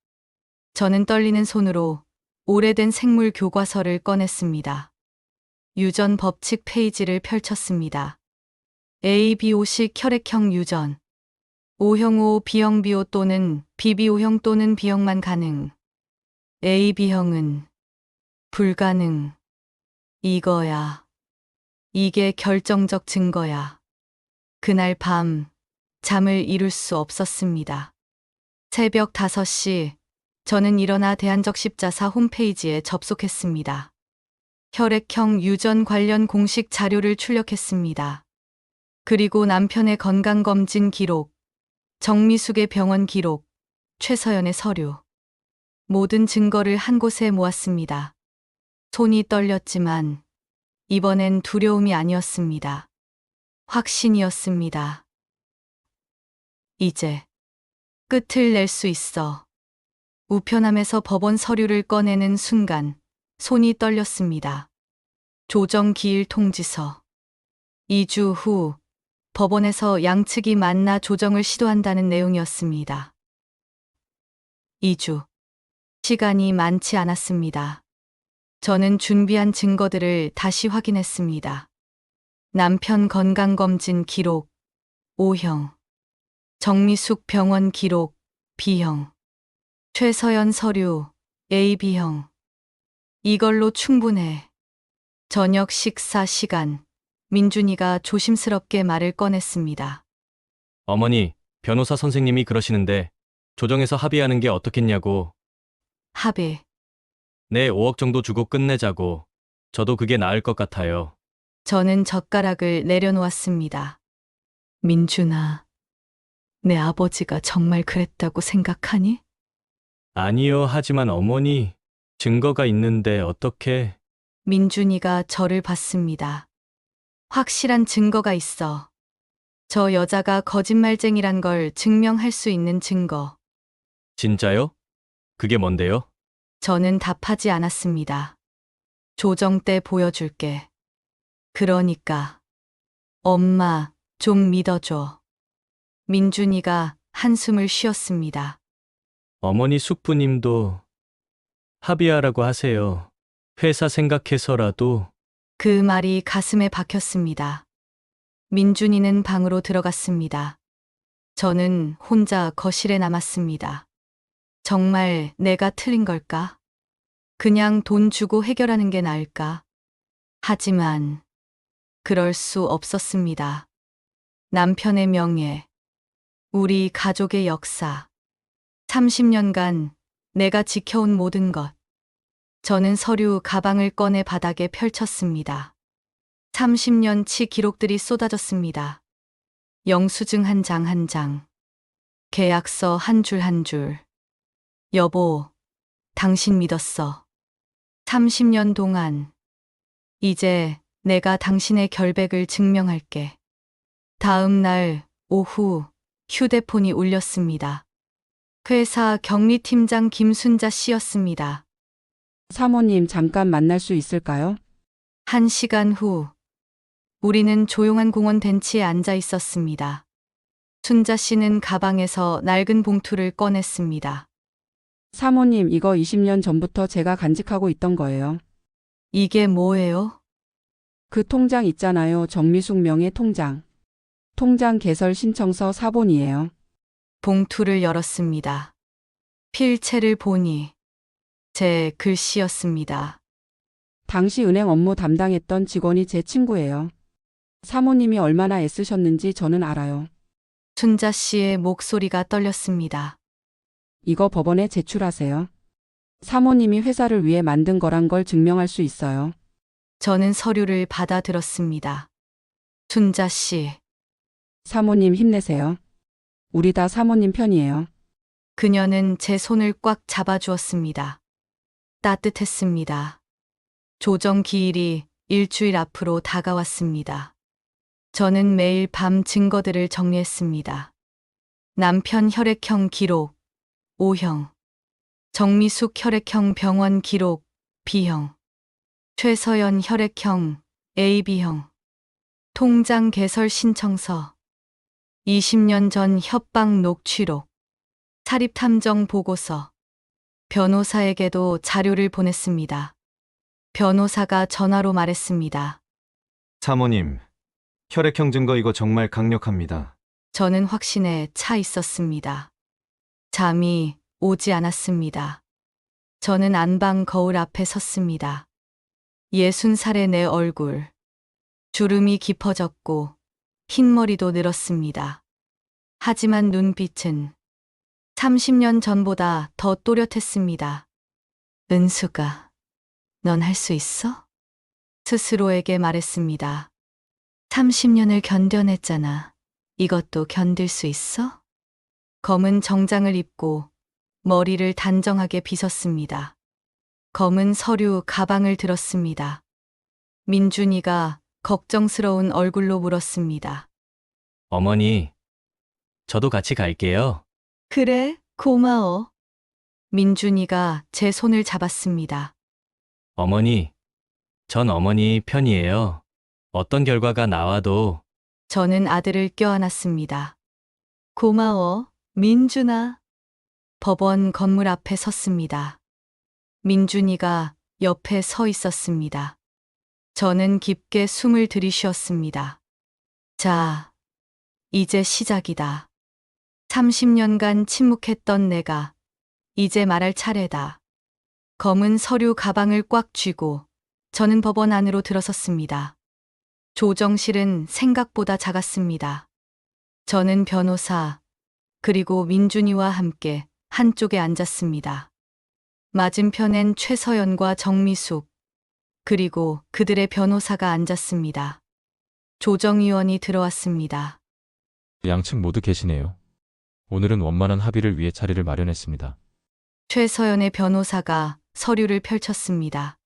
저는 떨리는 손으로 오래된 생물 교과서를 꺼냈습니다. 유전 법칙 페이지를 펼쳤습니다. ABO식 혈액형 유전. O형 O, B형 BO 또는 BBO형 또는 B형만 가능. AB형은 불가능. 이거야. 이게 결정적 증거야. 그날 밤 잠을 이룰 수 없었습니다. 새벽 5시 저는 일어나 대한적십자사 홈페이지에 접속했습니다. 혈액형 유전 관련 공식 자료를 출력했습니다. 그리고 남편의 건강검진 기록, 정미숙의 병원 기록, 최서연의 서류. 모든 증거를 한 곳에 모았습니다. 손이 떨렸지만 이번엔 두려움이 아니었습니다. 확신이었습니다. 이제 끝을 낼 수 있어. 우편함에서 법원 서류를 꺼내는 순간 손이 떨렸습니다. 조정 기일 통지서. 2주 후 법원에서 양측이 만나 조정을 시도한다는 내용이었습니다. 2주. 시간이 많지 않았습니다. 저는 준비한 증거들을 다시 확인했습니다. 남편 건강검진 기록, O형. 정미숙 병원 기록, B형. 최서연 서류, AB형. 이걸로 충분해. 저녁 식사 시간, 민준이가 조심스럽게 말을 꺼냈습니다. 어머니, 변호사 선생님이 그러시는데 조정에서 합의하는 게 어떻겠냐고. 합의. 네, 5억 정도 주고 끝내자고. 저도 그게 나을 것 같아요. 저는 젓가락을 내려놓았습니다. 민준아, 내 아버지가 정말 그랬다고 생각하니? 아니요, 하지만 어머니, 증거가 있는데 어떻게... 민준이가 저를 봤습니다. 확실한 증거가 있어. 저 여자가 거짓말쟁이란 걸 증명할 수 있는 증거. 진짜요? 그게 뭔데요? 저는 답하지 않았습니다. 조정 때 보여줄게. 그러니까. 엄마, 좀 믿어줘. 민준이가 한숨을 쉬었습니다. 어머니 숙부님도 합의하라고 하세요. 회사 생각해서라도. 그 말이 가슴에 박혔습니다. 민준이는 방으로 들어갔습니다. 저는 혼자 거실에 남았습니다. 정말 내가 틀린 걸까? 그냥 돈 주고 해결하는 게 나을까? 하지만 그럴 수 없었습니다. 남편의 명예, 우리 가족의 역사, 30년간 내가 지켜온 모든 것. 저는 서류 가방을 꺼내 바닥에 펼쳤습니다. 30년치 기록들이 쏟아졌습니다. 영수증 한 장 한 장, 계약서 한 줄 한 줄. 여보, 당신 믿었어. 30년 동안. 이제 내가 당신의 결백을 증명할게. 다음 날 오후 휴대폰이 울렸습니다. 회사 격리팀장 김순자 씨였습니다. 사모님 잠깐 만날 수 있을까요? 1시간 후 우리는 조용한 공원 벤치에 앉아 있었습니다. 순자 씨는 가방에서 낡은 봉투를 꺼냈습니다. 사모님, 이거 20년 전부터 제가 간직하고 있던 거예요. 이게 뭐예요? 그 통장 있잖아요. 정미숙 명의 통장. 통장 개설 신청서 사본이에요. 봉투를 열었습니다. 필체를 보니 제 글씨였습니다. 당시 은행 업무 담당했던 직원이 제 친구예요. 사모님이 얼마나 애쓰셨는지 저는 알아요. 순자 씨의 목소리가 떨렸습니다. 이거 법원에 제출하세요. 사모님이 회사를 위해 만든 거란 걸 증명할 수 있어요. 저는 서류를 받아들었습니다. 순자 씨, 사모님 힘내세요. 우리 다 사모님 편이에요. 그녀는 제 손을 꽉 잡아주었습니다. 따뜻했습니다. 조정 기일이 일주일 앞으로 다가왔습니다. 저는 매일 밤 증거들을 정리했습니다. 남편 혈액형 기록, O형. 정미숙 혈액형 병원 기록, B형. 최서연 혈액형, AB형. 통장 개설 신청서. 20년 전 협박 녹취록. 사립탐정 보고서. 변호사에게도 자료를 보냈습니다. 변호사가 전화로 말했습니다. 사모님, 혈액형 증거 이거 정말 강력합니다. 저는 확신에 차 있었습니다. 잠이 오지 않았습니다. 저는 안방 거울 앞에 섰습니다. 60살의 내 얼굴. 주름이 깊어졌고 흰머리도 늘었습니다. 하지만 눈빛은 30년 전보다 더 또렷했습니다. 은수가, 넌 할 수 있어? 스스로에게 말했습니다. 30년을 견뎌냈잖아. 이것도 견딜 수 있어? 검은 정장을 입고 머리를 단정하게 빗었습니다. 검은 서류 가방을 들었습니다. 민준이가 걱정스러운 얼굴로 물었습니다. 어머니, 저도 같이 갈게요. 그래, 고마워. 민준이가 제 손을 잡았습니다. 어머니, 전 어머니 편이에요. 어떤 결과가 나와도 저는 아들을 껴안았습니다. 고마워, 민준아. 법원 건물 앞에 섰습니다. 민준이가 옆에 서 있었습니다. 저는 깊게 숨을 들이쉬었습니다. 자, 이제 시작이다. 30년간 침묵했던 내가 이제 말할 차례다. 검은 서류 가방을 꽉 쥐고 저는 법원 안으로 들어섰습니다. 조정실은 생각보다 작았습니다. 저는 변호사, 그리고 민준이와 함께 한쪽에 앉았습니다. 맞은편엔 최서연과 정미숙, 그리고 그들의 변호사가 앉았습니다. 조정위원이 들어왔습니다. 양측 모두 계시네요. 오늘은 원만한 합의를 위해 자리를 마련했습니다. 최서연의 변호사가 서류를 펼쳤습니다.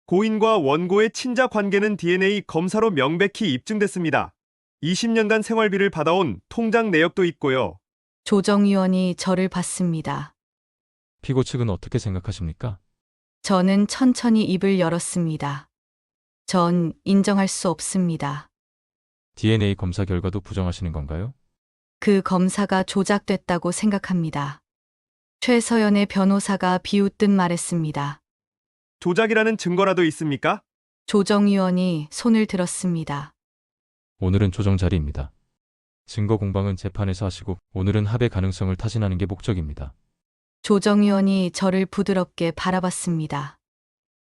고인과 원고의 친자 관계는 DNA 검사로 명백히 입증됐습니다. 20년간 생활비를 받아온 통장 내역도 있고요. 조정위원이 저를 봤습니다. 피고 측은 어떻게 생각하십니까? 저는 천천히 입을 열었습니다. 전 인정할 수 없습니다. DNA 검사 결과도 부정하시는 건가요? 그 검사가 조작됐다고 생각합니다. 최서연의 변호사가 비웃듯 말했습니다. 조작이라는 증거라도 있습니까? 조정위원이 손을 들었습니다. 오늘은 조정 자리입니다. 증거 공방은 재판에서 하시고 오늘은 합의 가능성을 타진하는 게 목적입니다. 조정위원이 저를 부드럽게 바라봤습니다.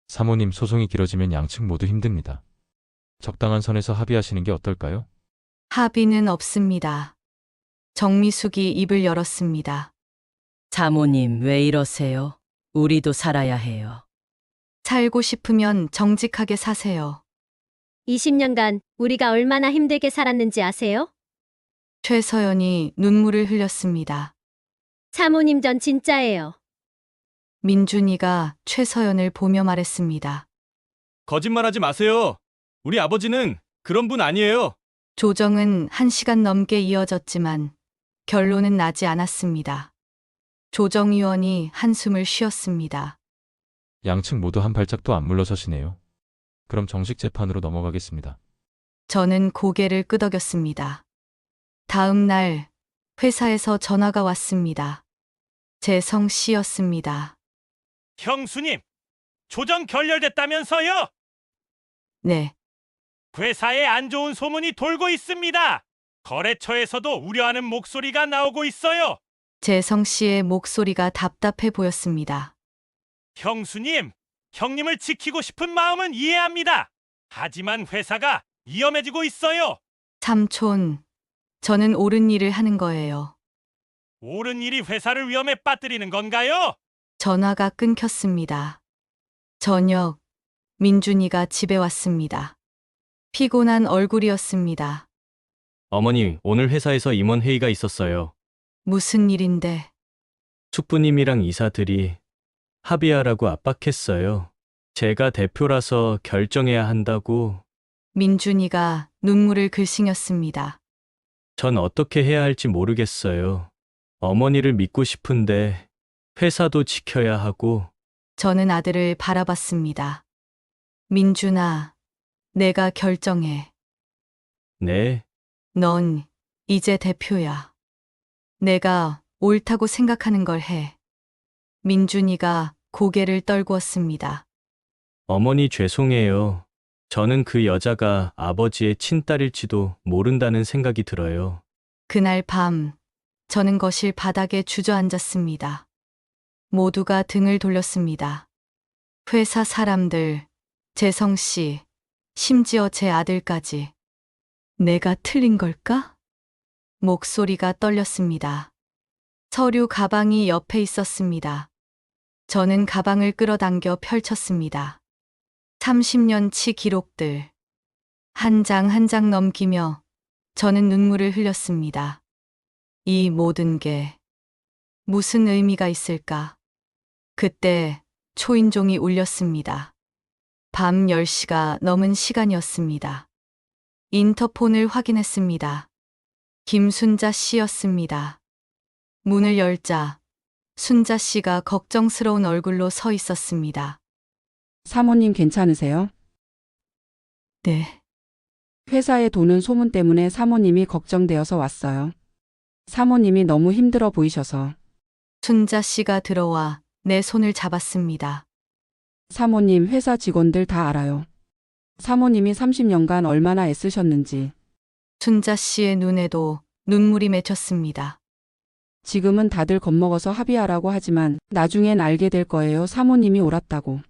사모님, 소송이 길어지면 양측 모두 힘듭니다. 적당한 선에서 합의하시는 게 어떨까요? 합의는 없습니다. 정미숙이 입을 열었습니다. 사모님, 왜 이러세요? 우리도 살아야 해요. 살고 싶으면 정직하게 사세요. 20년간 우리가 얼마나 힘들게 살았는지 아세요? 최서연이 눈물을 흘렸습니다. 사모님 전 진짜예요. 민준이가 최서연을 보며 말했습니다. 거짓말하지 마세요. 우리 아버지는 그런 분 아니에요. 조정은 1시간 넘게 이어졌지만 결론은 나지 않았습니다. 조정위원이 한숨을 쉬었습니다. 양측 모두 한 발짝도 안 물러서시네요. 그럼 정식 재판으로 넘어가겠습니다. 저는 고개를 끄덕였습니다. 다음 날 회사에서 전화가 왔습니다. 재성 씨였습니다. 형수님, 조정 결렬됐다면서요? 네, 회사에 안 좋은 소문이 돌고 있습니다. 거래처에서도 우려하는 목소리가 나오고 있어요. 재성 씨의 목소리가 답답해 보였습니다. 형수님, 형님을 지키고 싶은 마음은 이해합니다. 하지만 회사가 위험해지고 있어요. 삼촌, 저는 옳은 일을 하는 거예요. 옳은 일이 회사를 위험에 빠뜨리는 건가요? 전화가 끊겼습니다. 저녁, 민준이가 집에 왔습니다. 피곤한 얼굴이었습니다. 어머니, 오늘 회사에서 임원 회의가 있었어요. 무슨 일인데? 축부님이랑 이사들이 합의하라고 압박했어요. 제가 대표라서 결정해야 한다고. 민준이가 눈물을 글썽였습니다. 전 어떻게 해야 할지 모르겠어요. 어머니를 믿고 싶은데 회사도 지켜야 하고. 저는 아들을 바라봤습니다. 민준아, 내가 결정해. 네, 넌 이제 대표야. 내가 옳다고 생각하는 걸 해. 민준이가 고개를 떨구었습니다. 어머니 죄송해요. 저는 그 여자가 아버지의 친딸일지도 모른다는 생각이 들어요. 그날 밤, 저는 거실 바닥에 주저앉았습니다. 모두가 등을 돌렸습니다. 회사 사람들, 재성 씨, 심지어 제 아들까지. 내가 틀린 걸까? 목소리가 떨렸습니다. 서류 가방이 옆에 있었습니다. 저는 가방을 끌어당겨 펼쳤습니다. 30년치 기록들. 한 장 한 장 넘기며 저는 눈물을 흘렸습니다. 이 모든 게 무슨 의미가 있을까? 그때 초인종이 울렸습니다. 밤 10시가 넘은 시간이었습니다. 인터폰을 확인했습니다. 김순자 씨였습니다. 문을 열자 순자 씨가 걱정스러운 얼굴로 서 있었습니다. 사모님 괜찮으세요? 네. 회사에 도는 소문 때문에 사모님이 걱정되어서 왔어요. 사모님이 너무 힘들어 보이셔서. 순자 씨가 들어와 내 손을 잡았습니다. 사모님 회사 직원들 다 알아요. 사모님이 30년간 얼마나 애쓰셨는지. 순자 씨의 눈에도 눈물이 맺혔습니다. 지금은 다들 겁먹어서 합의하라고 하지만 나중엔 알게 될 거예요. 사모님이 옳았다고.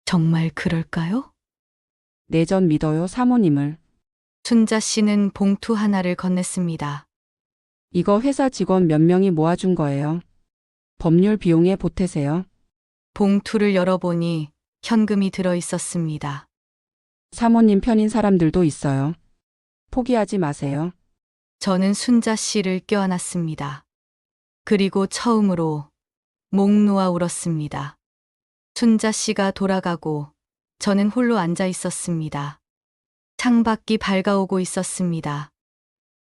정말 그럴까요? 내전 믿어요, 사모님을. 순자 씨는 봉투 하나를 건넸습니다. 이거 회사 직원 몇 명이 모아준 거예요. 법률 비용에 보태세요. 봉투를 열어보니 현금이 들어 있었습니다. 사모님 편인 사람들도 있어요. 포기하지 마세요. 저는 순자 씨를 껴안았습니다. 그리고 처음으로 목 놓아 울었습니다. 순자 씨가 돌아가고 저는 홀로 앉아 있었습니다. 창밖이 밝아오고 있었습니다.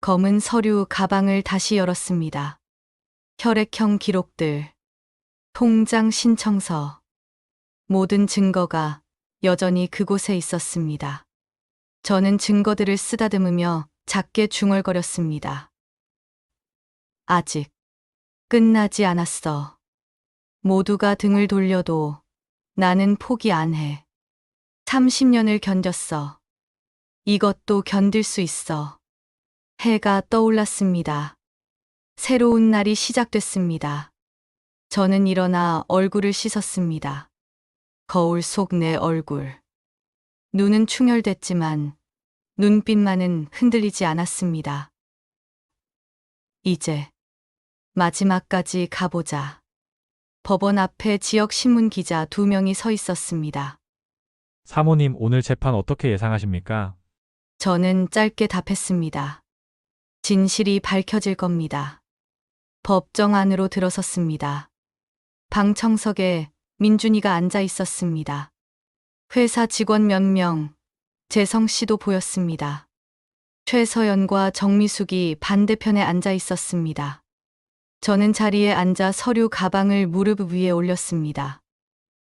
검은 서류 가방을 다시 열었습니다. 혈액형 기록들, 통장 신청서, 모든 증거가 여전히 그곳에 있었습니다. 저는 증거들을 쓰다듬으며 작게 중얼거렸습니다. 아직 끝나지 않았어. 모두가 등을 돌려도 나는 포기 안 해. 30년을 견뎠어. 이것도 견딜 수 있어. 해가 떠올랐습니다. 새로운 날이 시작됐습니다. 저는 일어나 얼굴을 씻었습니다. 거울 속 내 얼굴. 눈은 충혈됐지만 눈빛만은 흔들리지 않았습니다. 이제 마지막까지 가보자. 법원 앞에 지역 신문 기자 2명이 서 있었습니다. 사모님 오늘 재판 어떻게 예상하십니까? 저는 짧게 답했습니다. 진실이 밝혀질 겁니다. 법정 안으로 들어섰습니다. 방청석에 민준이가 앉아 있었습니다. 회사 직원 몇 명, 재성 씨도 보였습니다. 최서연과 정미숙이 반대편에 앉아 있었습니다. 저는 자리에 앉아 서류 가방을 무릎 위에 올렸습니다.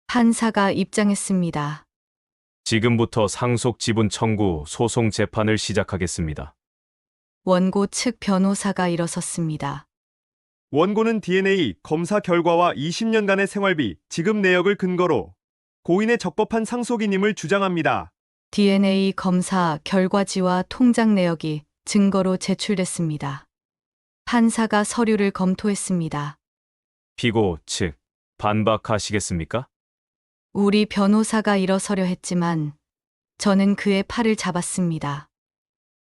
판사가 입장했습니다. 지금부터 상속 지분 청구 소송 재판을 시작하겠습니다. 원고 측 변호사가 일어섰습니다. 원고는 DNA 검사 결과와 20년간의 생활비, 지급 내역을 근거로 고인의 적법한 상속인임을 주장합니다. DNA 검사 결과지와 통장 내역이 증거로 제출됐습니다. 판사가 서류를 검토했습니다. 피고 측 반박하시겠습니까? 우리 변호사가 일어서려 했지만 저는 그의 팔을 잡았습니다.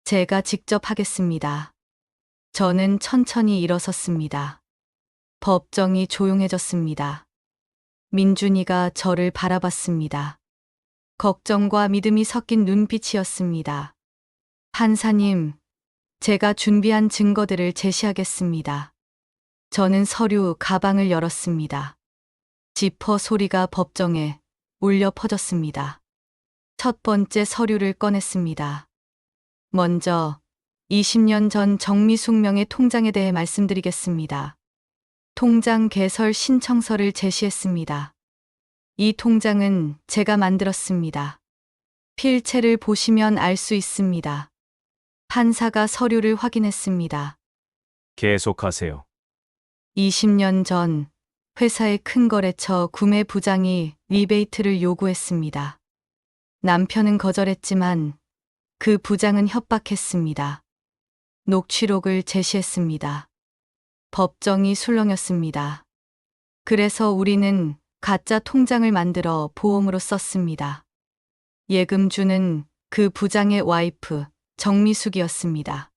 제가 직접 하겠습니다. 저는 천천히 일어섰습니다. 법정이 조용해졌습니다. 민준이가 저를 바라봤습니다. 걱정과 믿음이 섞인 눈빛이었습니다. 판사님, 제가 준비한 증거들을 제시하겠습니다. 저는 서류 가방을 열었습니다. 지퍼 소리가 법정에 울려 퍼졌습니다. 첫 번째 서류를 꺼냈습니다. 먼저 20년 전 정미숙 명의 통장에 대해 말씀드리겠습니다. 통장 개설 신청서를 제시했습니다. 이 통장은 제가 만들었습니다. 필체를 보시면 알 수 있습니다. 판사가 서류를 확인했습니다. 계속하세요. 20년 전 회사의 큰 거래처 구매 부장이 리베이트를 요구했습니다. 남편은 거절했지만 그 부장은 협박했습니다. 녹취록을 제시했습니다. 법정이 술렁였습니다. 그래서 우리는 가짜 통장을 만들어 보험으로 썼습니다. 예금주는 그 부장의 와이프 정미숙이었습니다.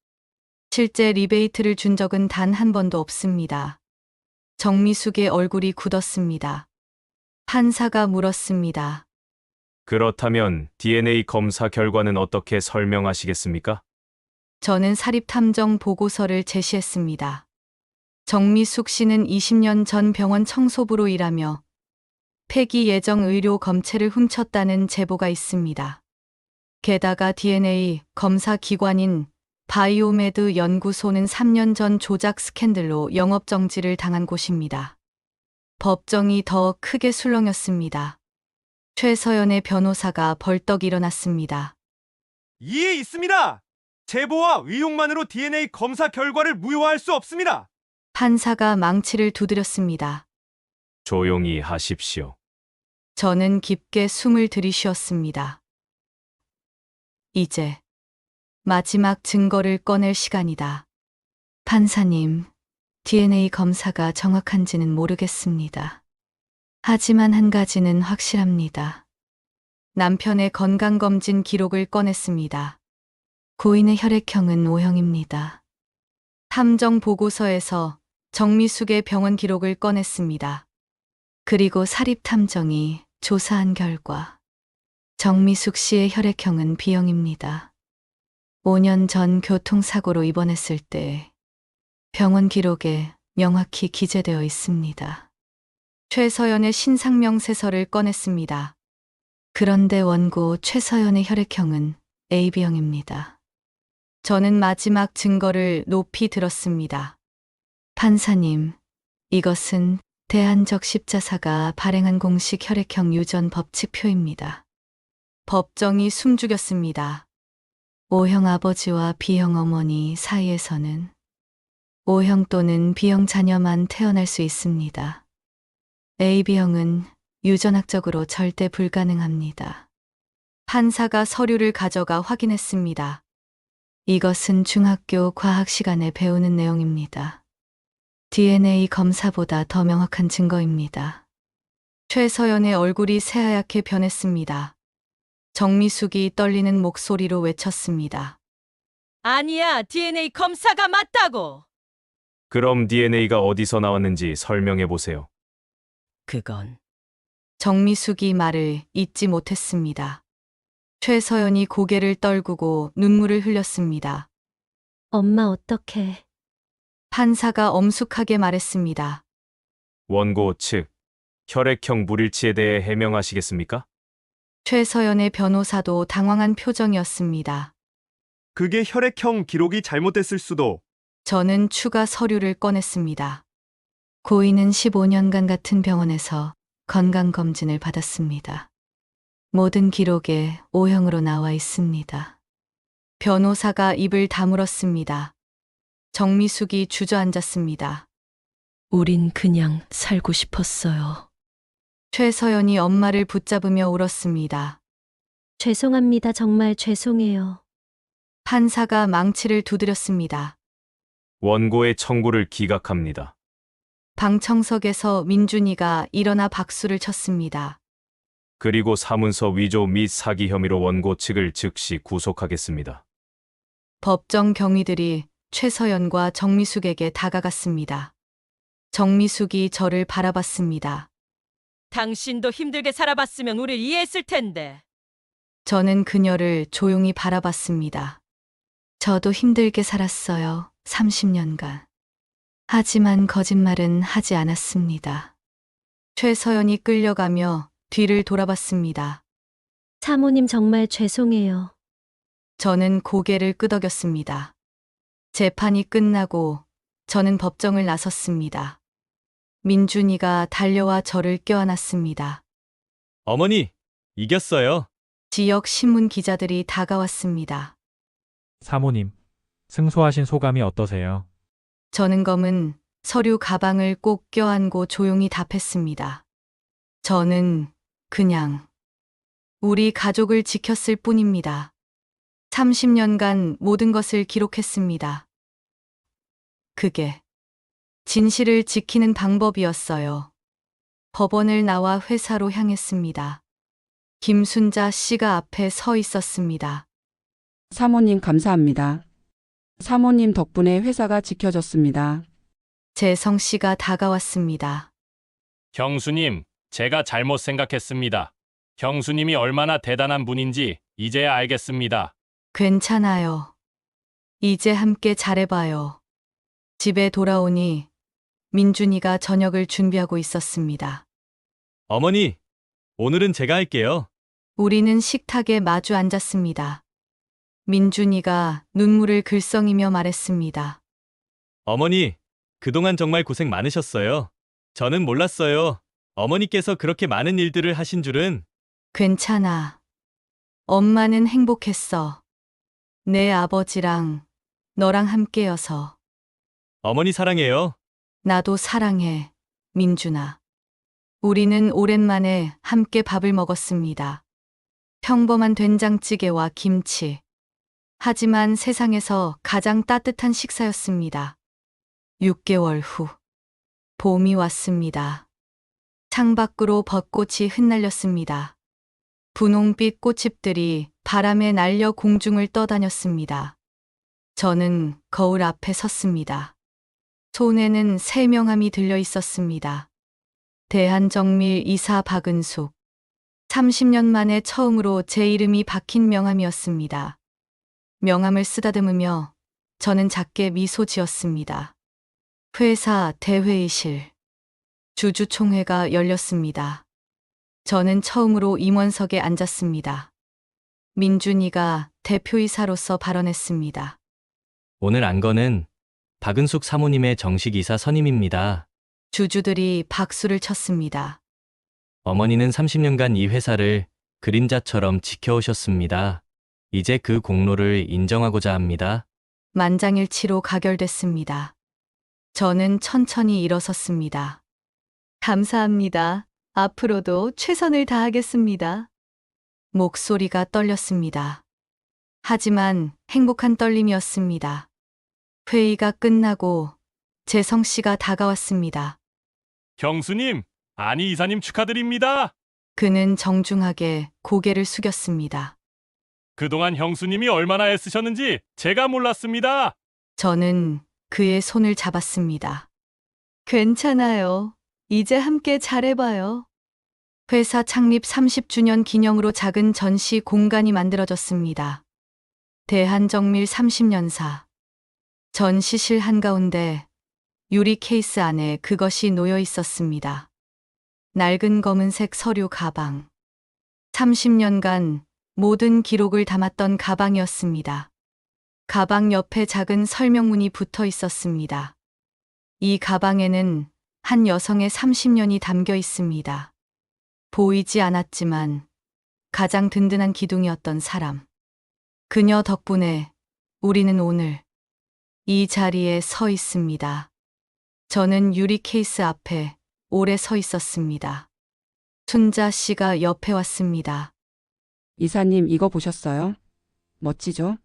실제 리베이트를 준 적은 단 한 번도 없습니다. 정미숙의 얼굴이 굳었습니다. 판사가 물었습니다. 그렇다면 DNA 검사 결과는 어떻게 설명하시겠습니까? 저는 사립탐정 보고서를 제시했습니다. 정미숙 씨는 20년 전 병원 청소부로 일하며 폐기 예정 의료 검체를 훔쳤다는 제보가 있습니다. 게다가 DNA 검사 기관인 바이오메드 연구소는 3년 전 조작 스캔들로 영업정지를 당한 곳입니다. 법정이 더 크게 술렁였습니다. 최서연의 변호사가 벌떡 일어났습니다. 이에 있습니다. 제보와 의혹만으로 DNA 검사 결과를 무효화할 수 없습니다. 판사가 망치를 두드렸습니다. 조용히 하십시오. 저는 깊게 숨을 들이쉬었습니다. 이제 마지막 증거를 꺼낼 시간이다. 판사님, DNA 검사가 정확한지는 모르겠습니다. 하지만 한 가지는 확실합니다. 남편의 건강검진 기록을 꺼냈습니다. 고인의 혈액형은 O형입니다. 탐정 보고서에서 정미숙의 병원 기록을 꺼냈습니다. 그리고 사립탐정이 조사한 결과 정미숙 씨의 혈액형은 B형입니다. 5년 전 교통사고로 입원했을 때 병원 기록에 명확히 기재되어 있습니다. 최서연의 신상명세서를 꺼냈습니다. 그런데 원고 최서연의 혈액형은 AB형입니다. 저는 마지막 증거를 높이 들었습니다. 판사님, 이것은 대한적 십자사가 발행한 공식 혈액형 유전 법칙표입니다. 법정이 숨죽였습니다. O형 아버지와 B형 어머니 사이에서는 O형 또는 B형 자녀만 태어날 수 있습니다. AB형은 유전학적으로 절대 불가능합니다. 판사가 서류를 가져가 확인했습니다. 이것은 중학교 과학 시간에 배우는 내용입니다. DNA 검사보다 더 명확한 증거입니다. 최서연의 얼굴이 새하얗게 변했습니다. 정미숙이 떨리는 목소리로 외쳤습니다. 아니야, DNA 검사가 맞다고. 그럼 DNA가 어디서 나왔는지 설명해 보세요. 그건 정미숙이 말을 잇지 못했습니다. 최서연이 고개를 떨구고 눈물을 흘렸습니다. 엄마 어떡해. 판사가 엄숙하게 말했습니다. 원고 측 혈액형 불일치에 대해 해명하시겠습니까? 최서연의 변호사도 당황한 표정이었습니다. 그게 혈액형 기록이 잘못됐을 수도. 저는 추가 서류를 꺼냈습니다. 고인은 15년간 같은 병원에서 건강검진을 받았습니다. 모든 기록에 O형으로 나와 있습니다. 변호사가 입을 다물었습니다. 정미숙이 주저앉았습니다. 우린 그냥 살고 싶었어요. 최서연이 엄마를 붙잡으며 울었습니다. 죄송합니다. 정말 죄송해요. 판사가 망치를 두드렸습니다. 원고의 청구를 기각합니다. 방청석에서 민준이가 일어나 박수를 쳤습니다. 그리고 사문서 위조 및 사기 혐의로 원고 측을 즉시 구속하겠습니다. 법정 경위들이 최서연과 정미숙에게 다가갔습니다. 정미숙이 저를 바라봤습니다. 당신도 힘들게 살아봤으면 우릴 이해했을 텐데. 저는 그녀를 조용히 바라봤습니다. 저도 힘들게 살았어요. 30년간. 하지만 거짓말은 하지 않았습니다. 최서연이 끌려가며 뒤를 돌아봤습니다. 사모님 정말 죄송해요. 저는 고개를 끄덕였습니다. 재판이 끝나고 저는 법정을 나섰습니다. 민준이가 달려와 저를 껴안았습니다. 어머니, 이겼어요. 지역 신문 기자들이 다가왔습니다. 사모님, 승소하신 소감이 어떠세요? 저는 검은 서류 가방을 꼭 껴안고 조용히 답했습니다. 저는 그냥 우리 가족을 지켰을 뿐입니다. 30년간 모든 것을 기록했습니다. 그게 진실을 지키는 방법이었어요. 법원을 나와 회사로 향했습니다. 김순자 씨가 앞에 서 있었습니다. 사모님 감사합니다. 사모님 덕분에 회사가 지켜졌습니다. 재성 씨가 다가왔습니다. 형수님, 제가 잘못 생각했습니다. 형수님이 얼마나 대단한 분인지 이제야 알겠습니다. 괜찮아요. 이제 함께 잘해봐요. 집에 돌아오니 민준이가 저녁을 준비하고 있었습니다. 어머니, 오늘은 제가 할게요. 우리는 식탁에 마주 앉았습니다. 민준이가 눈물을 글썽이며 말했습니다. 어머니, 그동안 정말 고생 많으셨어요. 저는 몰랐어요. 어머니께서 그렇게 많은 일들을 하신 줄은. 괜찮아. 엄마는 행복했어. 내 아버지랑 너랑 함께여서. 어머니 사랑해요. 나도 사랑해, 민준아. 우리는 오랜만에 함께 밥을 먹었습니다. 평범한 된장찌개와 김치. 하지만 세상에서 가장 따뜻한 식사였습니다. 6개월 후, 봄이 왔습니다. 창밖으로 벚꽃이 흩날렸습니다. 분홍빛 꽃잎들이 바람에 날려 공중을 떠다녔습니다. 저는 거울 앞에 섰습니다. 손에는 새 명함이 들려 있었습니다. 대한정밀 이사 박은숙. 30년 만에 처음으로 제 이름이 박힌 명함이었습니다. 명함을 쓰다듬으며 저는 작게 미소 지었습니다. 회사 대회의실. 주주총회가 열렸습니다. 저는 처음으로 임원석에 앉았습니다. 민준이가 대표이사로서 발언했습니다. 오늘 안건은 박은숙 사모님의 정식 이사 선임입니다. 주주들이 박수를 쳤습니다. 어머니는 30년간 이 회사를 그림자처럼 지켜오셨습니다. 이제 그 공로를 인정하고자 합니다. 만장일치로 가결됐습니다. 저는 천천히 일어섰습니다. 감사합니다. 앞으로도 최선을 다하겠습니다. 목소리가 떨렸습니다. 하지만 행복한 떨림이었습니다. 회의가 끝나고 재성 씨가 다가왔습니다. 형수님, 아니 이사님 축하드립니다. 그는 정중하게 고개를 숙였습니다. 그동안 형수님이 얼마나 애쓰셨는지 제가 몰랐습니다. 저는 그의 손을 잡았습니다. 괜찮아요. 이제 함께 잘해봐요. 회사 창립 30주년 기념으로 작은 전시 공간이 만들어졌습니다. 대한정밀 30년사. 전시실 한가운데 유리 케이스 안에 그것이 놓여 있었습니다. 낡은 검은색 서류 가방. 30년간 모든 기록을 담았던 가방이었습니다. 가방 옆에 작은 설명문이 붙어 있었습니다. 이 가방에는 한 여성의 30년이 담겨 있습니다. 보이지 않았지만 가장 든든한 기둥이었던 사람. 그녀 덕분에 우리는 오늘 이 자리에 서 있습니다. 저는 유리 케이스 앞에 오래 서 있었습니다. 순자 씨가 옆에 왔습니다. 이사님 이거 보셨어요? 멋지죠?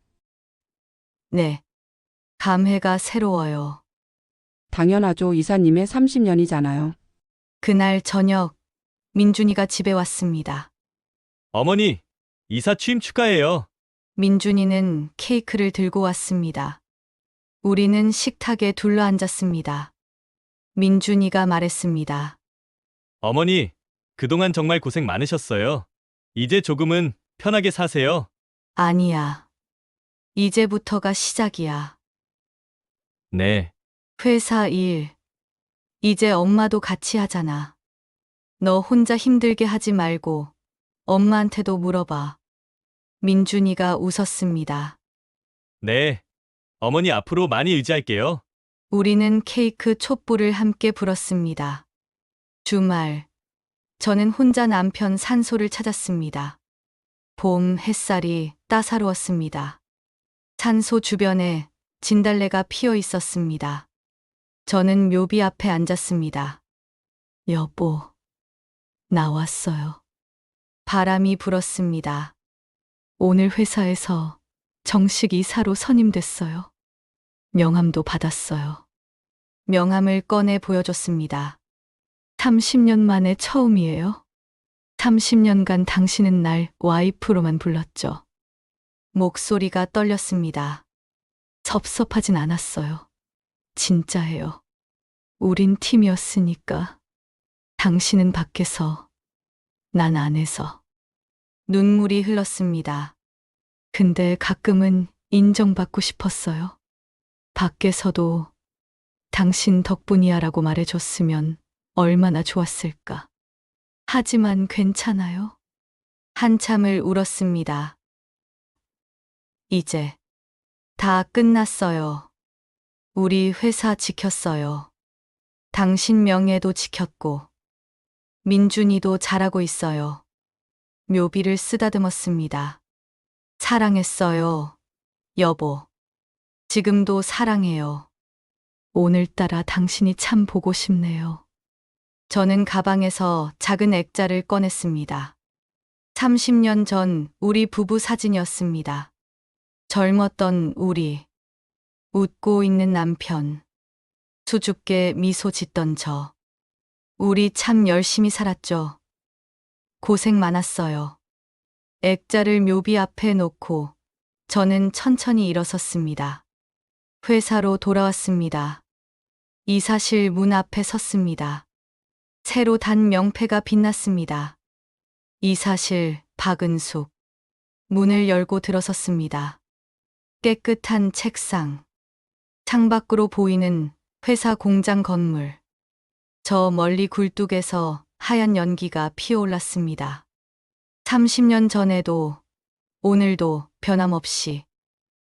네. 감회가 새로워요. 당연하죠. 이사님의 30년이잖아요. 그날 저녁 민준이가 집에 왔습니다. 어머니, 이사 취임 축하해요. 민준이는 케이크를 들고 왔습니다. 우리는 식탁에 둘러앉았습니다. 민준이가 말했습니다. 어머니, 그동안 정말 고생 많으셨어요. 이제 조금은 편하게 사세요. 아니야. 이제부터가 시작이야. 네. 회사 일. 이제 엄마도 같이 하잖아. 너 혼자 힘들게 하지 말고 엄마한테도 물어봐. 민준이가 웃었습니다. 네. 어머니 앞으로 많이 의지할게요. 우리는 케이크 촛불을 함께 불었습니다. 주말, 저는 혼자 남편 산소를 찾았습니다. 봄 햇살이 따사로웠습니다. 산소 주변에 진달래가 피어 있었습니다. 저는 묘비 앞에 앉았습니다. 여보, 나왔어요. 바람이 불었습니다. 오늘 회사에서 정식 이사로 선임됐어요. 명함도 받았어요. 명함을 꺼내 보여줬습니다. 30년 만에 처음이에요. 30년간 당신은 날 와이프로만 불렀죠. 목소리가 떨렸습니다. 섭섭하진 않았어요. 진짜예요. 우린 팀이었으니까. 당신은 밖에서, 난 안에서. 눈물이 흘렀습니다. 근데 가끔은 인정받고 싶었어요. 밖에서도 당신 덕분이야라고 말해줬으면 얼마나 좋았을까. 하지만 괜찮아요. 한참을 울었습니다. 이제 다 끝났어요. 우리 회사 지켰어요. 당신 명예도 지켰고, 민준이도 잘하고 있어요. 묘비를 쓰다듬었습니다. 사랑했어요, 여보. 지금도 사랑해요. 오늘따라 당신이 참 보고 싶네요. 저는 가방에서 작은 액자를 꺼냈습니다. 30년 전 우리 부부 사진이었습니다. 젊었던 우리, 웃고 있는 남편, 수줍게 미소 짓던 저. 우리 참 열심히 살았죠. 고생 많았어요. 액자를 묘비 앞에 놓고 저는 천천히 일어섰습니다. 회사로 돌아왔습니다. 이사실 문 앞에 섰습니다. 새로 단 명패가 빛났습니다. 이사실 박은숙. 문을 열고 들어섰습니다. 깨끗한 책상. 창밖으로 보이는 회사 공장 건물. 저 멀리 굴뚝에서 하얀 연기가 피어올랐습니다. 30년 전에도 오늘도 변함없이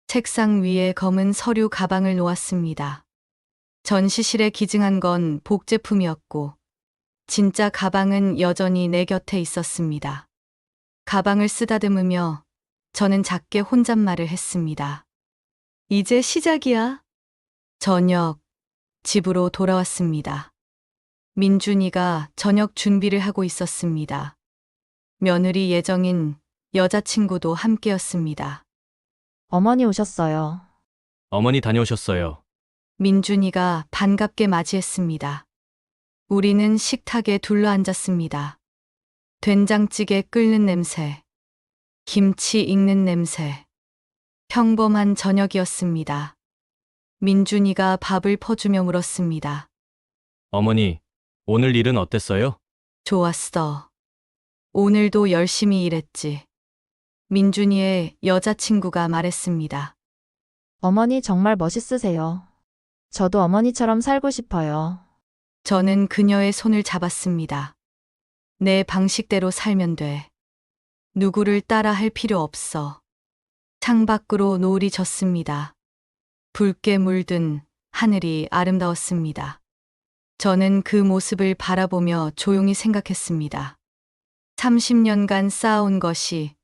책상 위에 검은 서류 가방을 놓았습니다. 전시실에 기증한 건 복제품이었고 진짜 가방은 여전히 내 곁에 있었습니다. 가방을 쓰다듬으며 저는 작게 혼잣말을 했습니다. 이제 시작이야. 저녁, 집으로 돌아왔습니다. 민준이가 저녁 준비를 하고 있었습니다. 며느리 예정인 여자친구도 함께였습니다. 어머니 오셨어요. 어머니 다녀오셨어요. 민준이가 반갑게 맞이했습니다. 우리는 식탁에 둘러앉았습니다. 된장찌개 끓는 냄새, 김치 익는 냄새. 평범한 저녁이었습니다. 민준이가 밥을 퍼주며 물었습니다. 어머니, 오늘 일은 어땠어요? 좋았어. 오늘도 열심히 일했지. 민준이의 여자친구가 말했습니다. 어머니 정말 멋있으세요. 저도 어머니처럼 살고 싶어요. 저는 그녀의 손을 잡았습니다. 내 방식대로 살면 돼. 누구를 따라 할 필요 없어. 창밖으로 노을이 졌습니다. 붉게 물든 하늘이 아름다웠습니다. 저는 그 모습을 바라보며 조용히 생각했습니다. 30년간 쌓아온 것이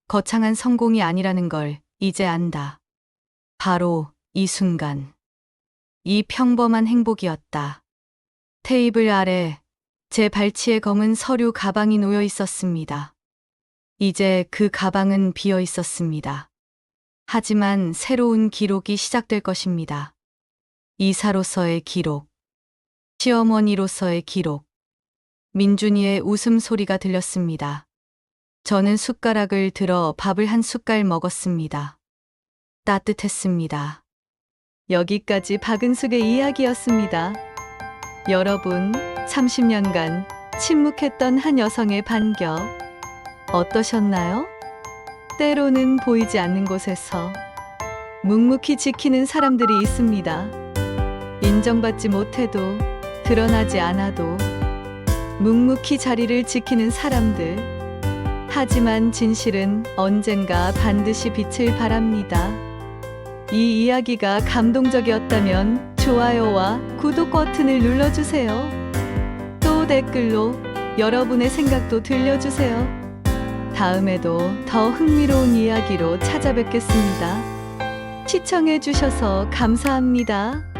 거창한 성공이 아니라는 걸 이제 안다. 바로 이 순간. 이 평범한 행복이었다. 테이블 아래 제 발치에 검은 서류 가방이 놓여 있었습니다. 이제 그 가방은 비어 있었습니다. 하지만 새로운 기록이 시작될 것입니다. 이사로서의 기록, 시어머니로서의 기록. 민준이의 웃음소리가 들렸습니다. 저는 숟가락을 들어 밥을 한 숟갈 먹었습니다. 따뜻했습니다. 여기까지 박은숙의 이야기였습니다. 여러분, 30년간 침묵했던 한 여성의 반격 어떠셨나요? 때로는 보이지 않는 곳에서 묵묵히 지키는 사람들이 있습니다. 인정받지 못해도 드러나지 않아도 묵묵히 자리를 지키는 사람들. 하지만 진실은 언젠가 반드시 빛을 발합니다. 이 이야기가 감동적이었다면 좋아요와 구독 버튼을 눌러주세요. 또 댓글로 여러분의 생각도 들려주세요. 다음에도 더 흥미로운 이야기로 찾아뵙겠습니다. 시청해주셔서 감사합니다.